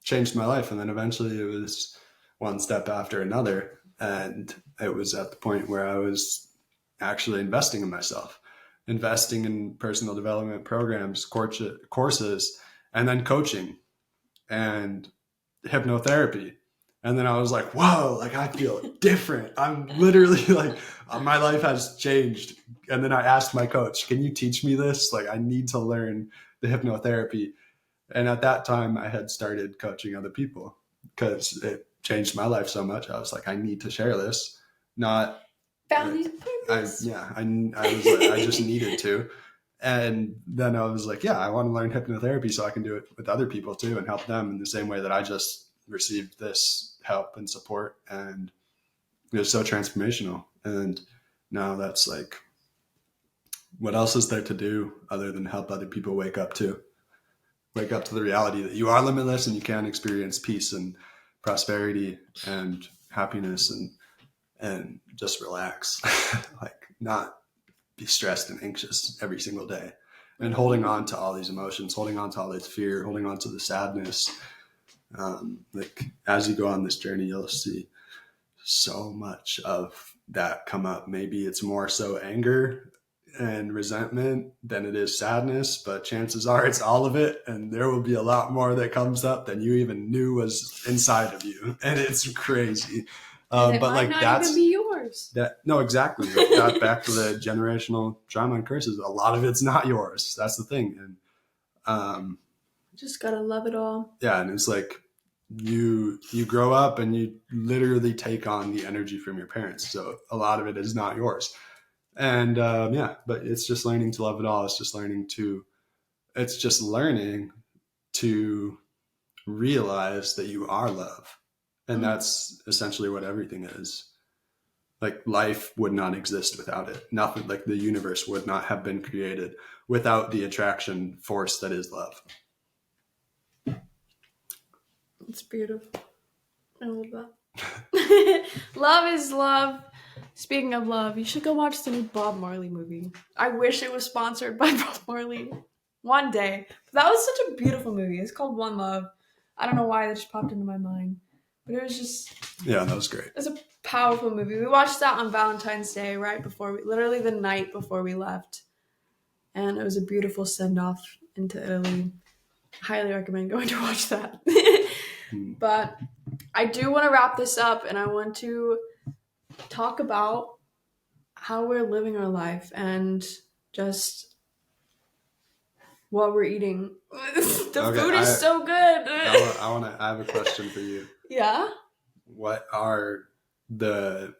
changed my life. And then eventually it was one step after another. And it was at the point where I was actually investing in myself, investing in personal development programs, courses, and then coaching and hypnotherapy. And then I was like, whoa, like I feel different. I'm literally like, my life has changed. And then I asked my coach, can you teach me this? Like, I need to learn the hypnotherapy. And at that time, I had started coaching other people because it changed my life so much. I was like, I need to share this. Not, Found like, these purpose. I was like, I just needed to. And then I was like, yeah, I want to learn hypnotherapy so I can do it with other people too and help them in the same way that I just received this help and support. And it was so transformational. And now that's like, what else is there to do other than help other people wake up to the reality that you are limitless and you can experience peace and prosperity and happiness and just relax, like not be stressed and anxious every single day and holding on to all these emotions, holding on to all this fear, holding on to the sadness. Like as you go on this journey, you'll see so much of that come up. Maybe it's more so anger and resentment than it is sadness, but chances are it's all of it. And there will be a lot more that comes up than you even knew was inside of you. And it's crazy. And it But might like not even be yours. no, exactly. Like that back to the generational trauma and curses. A lot of it's not yours. That's the thing. And Just gotta love it all. yeah, and it's like you grow up and you literally take on the energy from your parents. So a lot of it is not yours. And yeah, but it's just learning to love it all. It's just learning to realize that you are love. And that's essentially what everything is. Like life would not exist without it. Nothing, like the universe would not have been created without the attraction force that is love. It's beautiful. I love that. Love is love. Speaking of love, you should go watch the new Bob Marley movie. I wish it was sponsored by Bob Marley one day. But that was such a beautiful movie. It's called One Love. I don't know why that just popped into my mind. But it was just, Yeah, that was great. it was a powerful movie. We watched that on Valentine's Day, right before literally the night before we left. And it was a beautiful send off into Italy. Highly recommend going to watch that. But I do want to wrap this up and I want to talk about how we're living our life and just what we're eating. The Okay, food is so good. I have a question for you. Yeah? What are the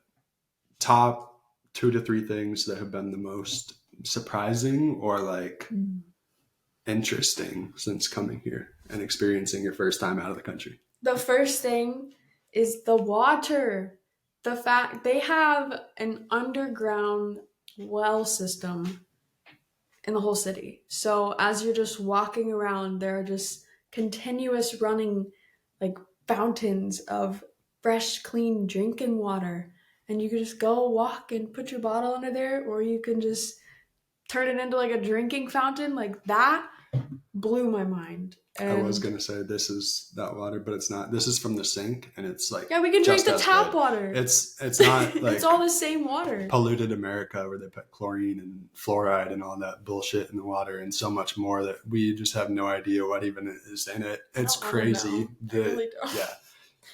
top 2 to 3 things that have been the most surprising or like interesting since coming here and experiencing your first time out of the country? The first thing is the water. The fact they have an underground well system in the whole city. So as you're just walking around, there are just continuous running like fountains of fresh, clean drinking water. And you can just go walk and put your bottle under there, or you can just turn it into like a drinking fountain like that. blew my mind. I was And gonna say this is that water, but it's not. This is from the sink, and it's like yeah, we can drink just the as tap good. water. It's not It's like all the same water. polluted America where they put chlorine and fluoride and all that bullshit in the water and so much more that we just have no idea what even is in it. I It's don't want to crazy. know. I really don't. Yeah,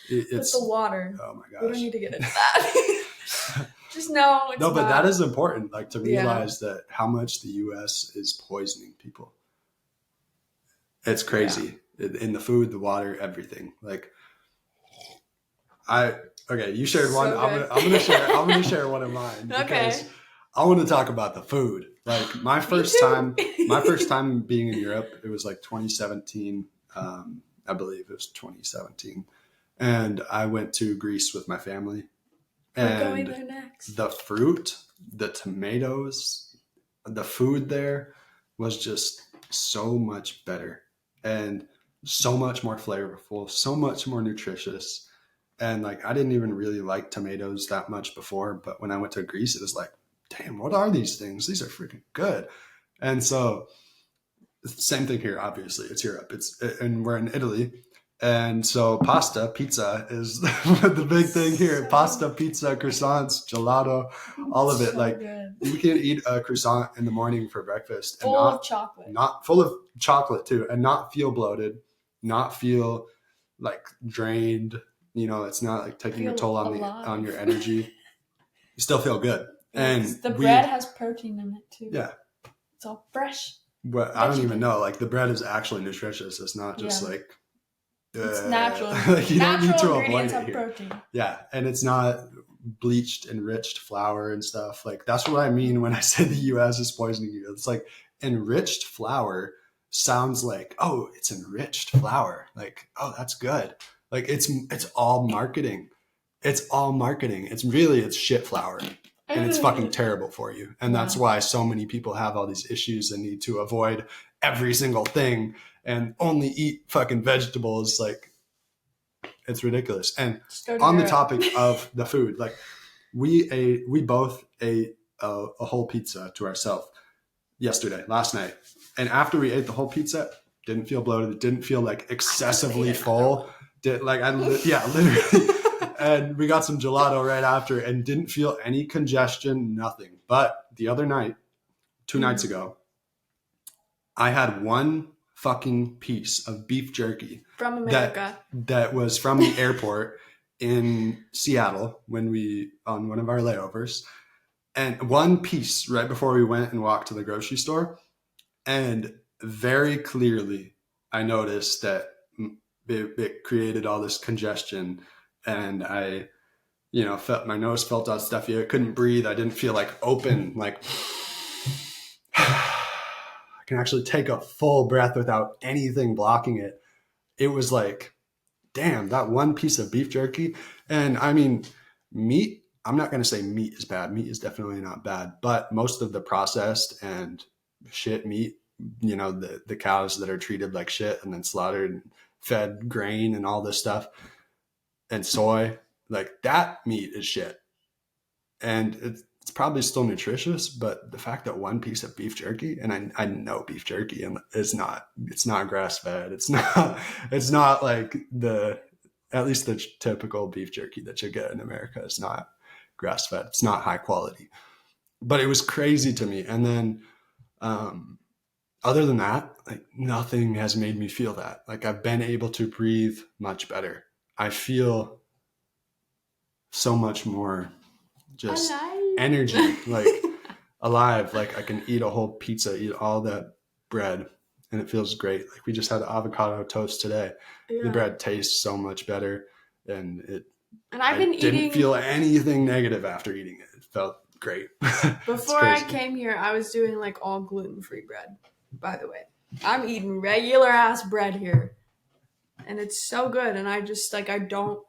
But the it's water, oh my we don't gosh. need to get into that. Just know it's No, but that not. is important. Like to Yeah, realize that how much the U.S. is poisoning people. It's yeah. crazy in the food, the water, everything. Like I okay, you shared one. So good. I'm gonna share one of mine Okay. because I want to talk about the food. Like Me too. my first time being in Europe, it was like 2017. I believe it was 2017, and I went to Greece with my family. We're going And there next. the fruit, the tomatoes, the food there was just so much better and so much more flavorful, so much more nutritious. And like I didn't even really like tomatoes that much before, but when I went to Greece, it was like, damn, what are these things? These are freaking good. And so same thing here. Obviously, it's Europe. And we're in Italy, and so pasta, pizza is the big thing here. So Pasta, pizza, croissants, gelato, all of it. so Like good. you can eat a croissant in the morning for breakfast and Full of chocolate. not full of chocolate too, and not feel bloated, not feel like drained. You know, it's not like taking a Feel toll on alive. your energy. You still feel good, Yeah, because and the we bread has protein in it too. yeah. It's all fresh. But I don't even Vegetable. know. Like the bread is actually nutritious. It's not just Yeah. like It's natural. like you don't need Natural to avoid ingredients it have here. protein. Yeah, and it's not bleached, enriched flour and stuff. Like that's what I mean when I say the U.S. is poisoning you. It's like enriched flour sounds like oh, it's enriched flour. Like oh, that's good. Like it's all marketing. It's all marketing. It's shit flour. And it's fucking terrible for you. And that's Yeah. why so many people have all these issues and need to avoid every single thing and only eat fucking vegetables. Like it's ridiculous. And Just go to on the Europe. topic of the food, like we both ate a whole pizza to ourselves last night. And after we ate the whole pizza, didn't feel bloated, didn't feel like excessively full. Yeah, literally. And we got some gelato right after and didn't feel any congestion, nothing. But the other night, 2 nights ago, I had one fucking piece of beef jerky From America. that was from the airport in Seattle when we on one of our layovers, and one piece right before we went and walked to the grocery store, and very clearly I noticed that it created all this congestion, and I felt my nose felt all stuffy. I couldn't breathe. I didn't feel like open, like I can actually take a full breath without anything blocking it. It was like, damn, that one piece of beef jerky. And I mean, meat, I'm not going to say meat is bad. Meat is definitely not bad, but most of the processed and shit meat, the cows that are treated like shit and then slaughtered and fed grain and all this stuff and soy, like that meat is shit. And it's probably still nutritious, but the fact that one piece of beef jerky, and I know beef jerky, and it's not grass fed. It's not like at least the typical beef jerky that you get in America is not grass fed. It's not high quality, but it was crazy to me. And then, other than that, like nothing has made me feel that. Like I've been able to breathe much better. I feel so much more just Alive. energy, like alive. Like I can eat a whole pizza, eat all that bread, and it feels great. Like we just had avocado toast today. Yeah. The bread tastes so much better, and I've been didn't feel anything negative after eating it. It felt great. Before I came here, I was doing like all gluten-free bread. By the way, I'm eating regular ass bread here, and it's so good. And I just like I don't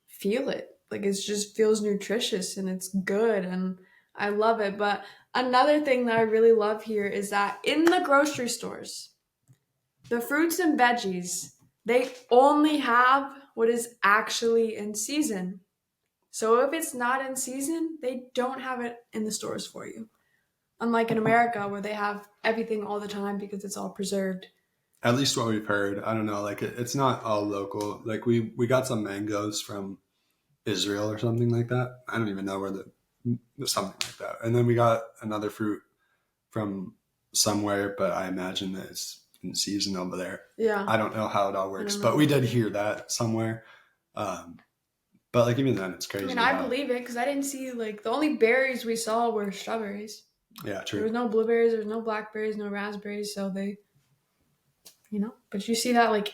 feel it. Like it just feels nutritious and it's good and I love it. But another thing that I really love here is that in the grocery stores, the fruits and veggies, they only have what is actually in season. So if it's not in season, they don't have it in the stores for you. Unlike in America where they have everything all the time because it's all preserved. At least what we've heard. I don't know. Like it's not all local. Like we got some mangoes from Israel or something like that. I don't even know where the something like that. And then we got another fruit from somewhere, but I imagine that it's in season over there. Yeah. I don't know how it all I works, don't but know. we did hear that somewhere. Um, but like even then, it's I mean, crazy I how. believe it because I didn't see like the only berries we saw were strawberries. Yeah, There was true. no blueberries, there was no blackberries, no raspberries. So they, but you see that like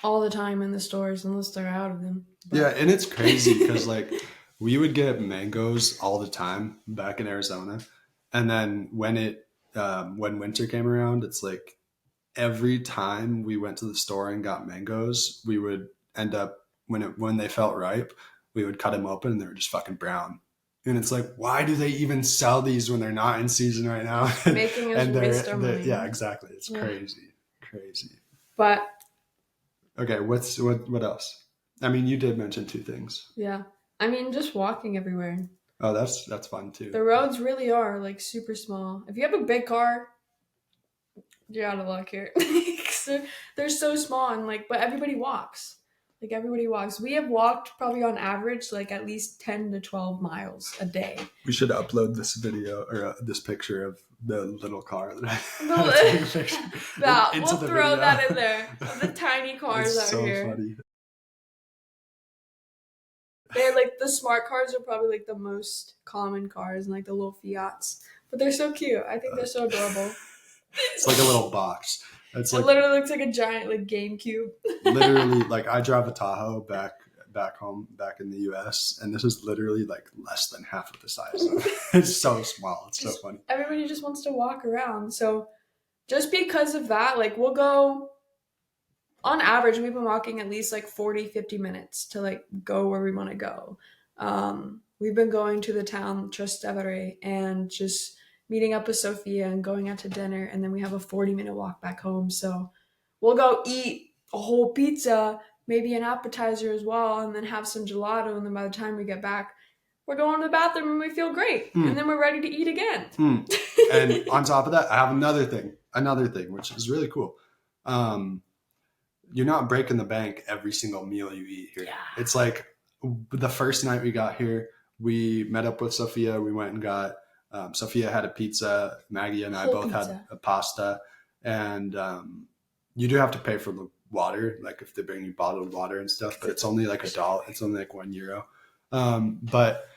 all the time in the stores unless they're out of them. Yeah, But and it's crazy because like we would get mangoes all the time back in Arizona, and then when winter came around, it's like every time we went to the store and got mangoes, we would end up when they felt ripe, we would cut them open and they were just fucking brown. And it's like, why do they even sell these when they're not in season right now? making us And waste our yeah, money. exactly. It's Yeah. crazy, crazy. But Okay, what else? I mean, you did mention two things. yeah. I mean, just walking everywhere. Oh, that's fun too. The roads really are like super small. If you have a big car, you're out of luck here. They're so small and like, but everybody walks. Like everybody walks. We have walked probably on average like at least 10 to 12 miles a day. We should upload this video or this picture of the little car that I had to take a The, picture into we'll the throw video. that in there. The tiny cars It's out so here. funny. They're like the smart cars are probably like the most common cars and like the little Fiats. But they're so cute. I think they're so adorable. It's like a little box. It's It like literally looks like a giant like GameCube. literally like I drive a Tahoe back home back in the US, and this is literally like less than half of the size. It's so small. It's so Just funny. everybody just wants to walk around. So just because of that, like we'll go on average, we've been walking at least like 40, 50 minutes to like go where we want to go. We've been going to the town Trastevere and just meeting up with Sophia and going out to dinner. And then we have a 40-minute walk back home. So we'll go eat a whole pizza, maybe an appetizer as well, and then have some gelato. And then by the time we get back, we're going to the bathroom and we feel great. And Mm, then we're ready to eat again. mm. And on top of that, I have another thing, which is really cool. Um, you're not breaking the bank every single meal you eat here. Yeah. It's like the first night we got here, we met up with Sophia. We went and got Sophia had a pizza. Maggie and I Whole both had pizza. a pasta, and you do have to pay for the water, like if they bring you bottled water and stuff. But it's only like $1. It's only like €1. But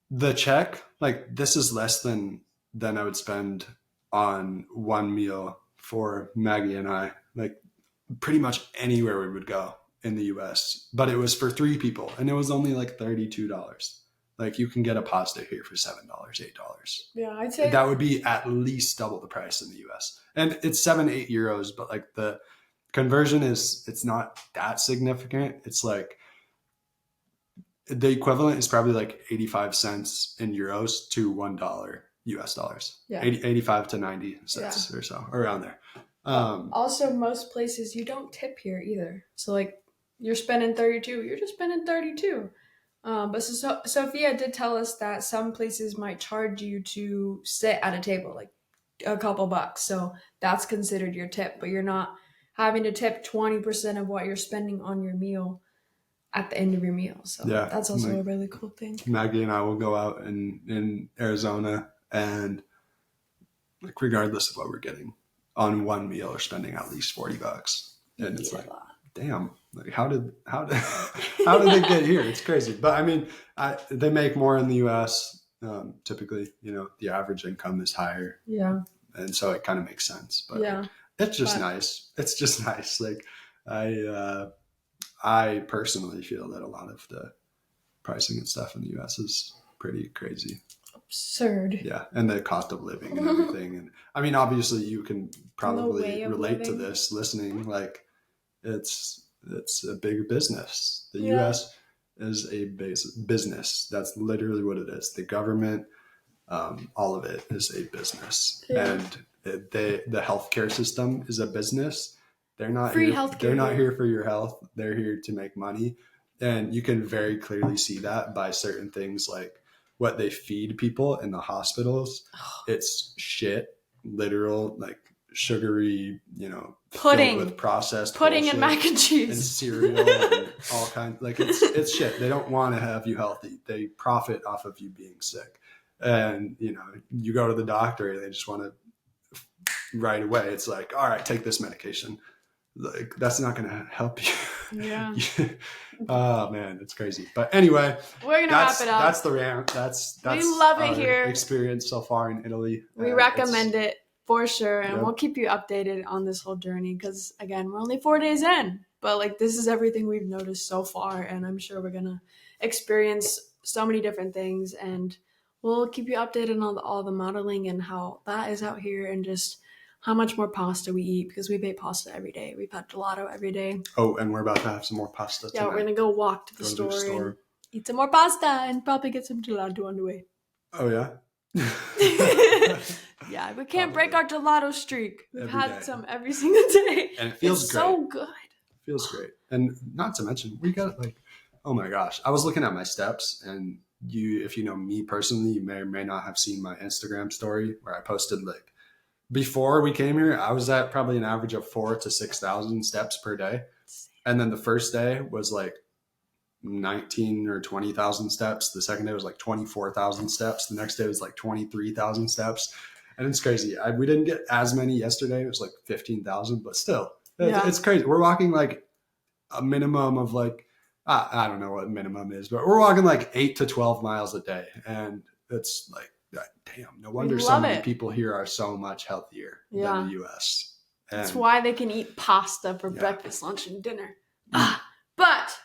the check, like this is less than I would spend on one meal for Maggie and I. Like pretty much anywhere we would go in the US, but it was for three people and it was only like $32. Like you can get a pasta here for $7, $8. Yeah, I'd say That would be at least double the price in the US. And it's 7, €8, but like the conversion it's not that significant. It's like the equivalent is probably like 85 cents in euros to $1 US dollars. yeah. 85 to 90 cents or so, around there. Also, most places you don't tip here either. So, like, you're spending 32, you're just spending 32. But Sophia did tell us that some places might charge you to sit at a table, like a couple bucks. So that's considered your tip, but you're not having to tip 20% of what you're spending on your meal at the end of your meal. So Yeah, that's also like a really cool thing. Maggie and I will go out in Arizona and like regardless of what we're getting on one meal or spending at least $40. And it's like, Yeah. damn, like how did how did they get here? It's crazy. But I mean, they make more in the US. Typically, the average income is higher. Yeah. And so it kind of makes sense. But Yeah. it's just But nice. It's just nice. Like I personally feel that a lot of the pricing and stuff in the US is pretty crazy. absurd. Yeah, and the cost of living and everything. And I mean, obviously, you can probably way of relate to living. this listening. Like, it's a big business. The Yeah. U.S. is a business. That's literally what it is. The government, all of it is a business, Yeah. and the healthcare system is a business. They're not Free here. healthcare They're not here. here for your health. They're here to make money, and you can very clearly see that by certain things like what they feed people in the hospitals, it's shit, literal, like sugary, filled with Pudding. processed Pudding and bullshit mac and and cheese. cereal and all kinds. Like it's shit. They don't want to have you healthy. They profit off of you being sick. And you go to the doctor and they just want to right away. It's like, all right, take this medication. Like that's not going to help you. Yeah. Oh man, it's crazy. But anyway, We're gonna wrap it up. That's the rant. That's we love our it here. experience so far in Italy. We recommend it for sure, and Yep. we'll keep you updated on this whole journey because again, we're only 4 days in, but like this is everything we've noticed so far, and I'm sure we're gonna experience so many different things, and we'll keep you updated on all the modeling and how that is out here, and just how much more pasta we eat because we ate pasta every day. We've had gelato every day. Oh, and we're about to have some more pasta tonight. Yeah, we're gonna go walk to the store and eat some more pasta and probably get some gelato on the way. Oh yeah. Yeah, we can't break our gelato streak. We've had day. some every single day. And it feels great. So good. It feels great. And not to mention, we got like, oh my gosh. I was looking at my steps, and if you know me personally, you may or may not have seen my Instagram story where I posted like, before we came here, I was at probably an average of 4,000 to 6,000 steps per day. And then the first day was like 19 or 20,000 steps. The second day was like 24,000 steps. The next day was like 23,000 steps. And it's crazy. We didn't get as many yesterday. It was like 15,000, but still, it's crazy. We're walking like a minimum of like, I don't know what minimum is, but we're walking like 8 to 12 miles a day. And it's like, damn, no wonder so many people here are so much healthier than the US. And that's why they can eat pasta for breakfast, lunch, and dinner. But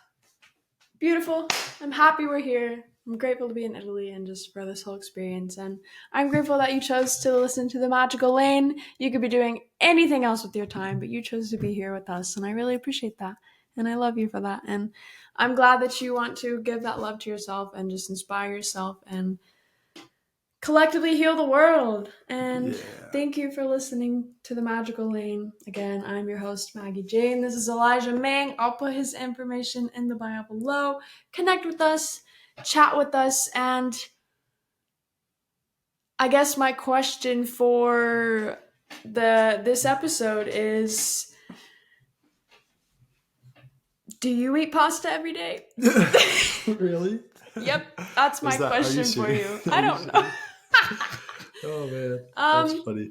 beautiful. I'm happy we're here. I'm grateful to be in Italy and just for this whole experience. And I'm grateful that you chose to listen to The Magical Lane. You could be doing anything else with your time, but you chose to be here with us. And I really appreciate that. And I love you for that. And I'm glad that you want to give that love to yourself and just inspire yourself and collectively heal the world. And thank you for listening to The Magical Lane. Again, I'm your host, Maggie Jane. This is Elijah Mang. I'll put his information in the bio below. Connect with us, chat with us, and I guess my question for this episode is, do you eat pasta every day? Really? Yep, that's my question for you. I don't know. Oh man, that's funny.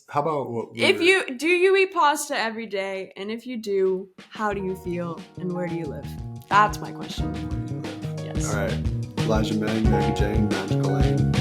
How about what? Do you eat pasta every day, and if you do, how do you feel, and where do you live? That's my question. Yes. All right, Elijah Mang, Maggie Jane, Magical Lane.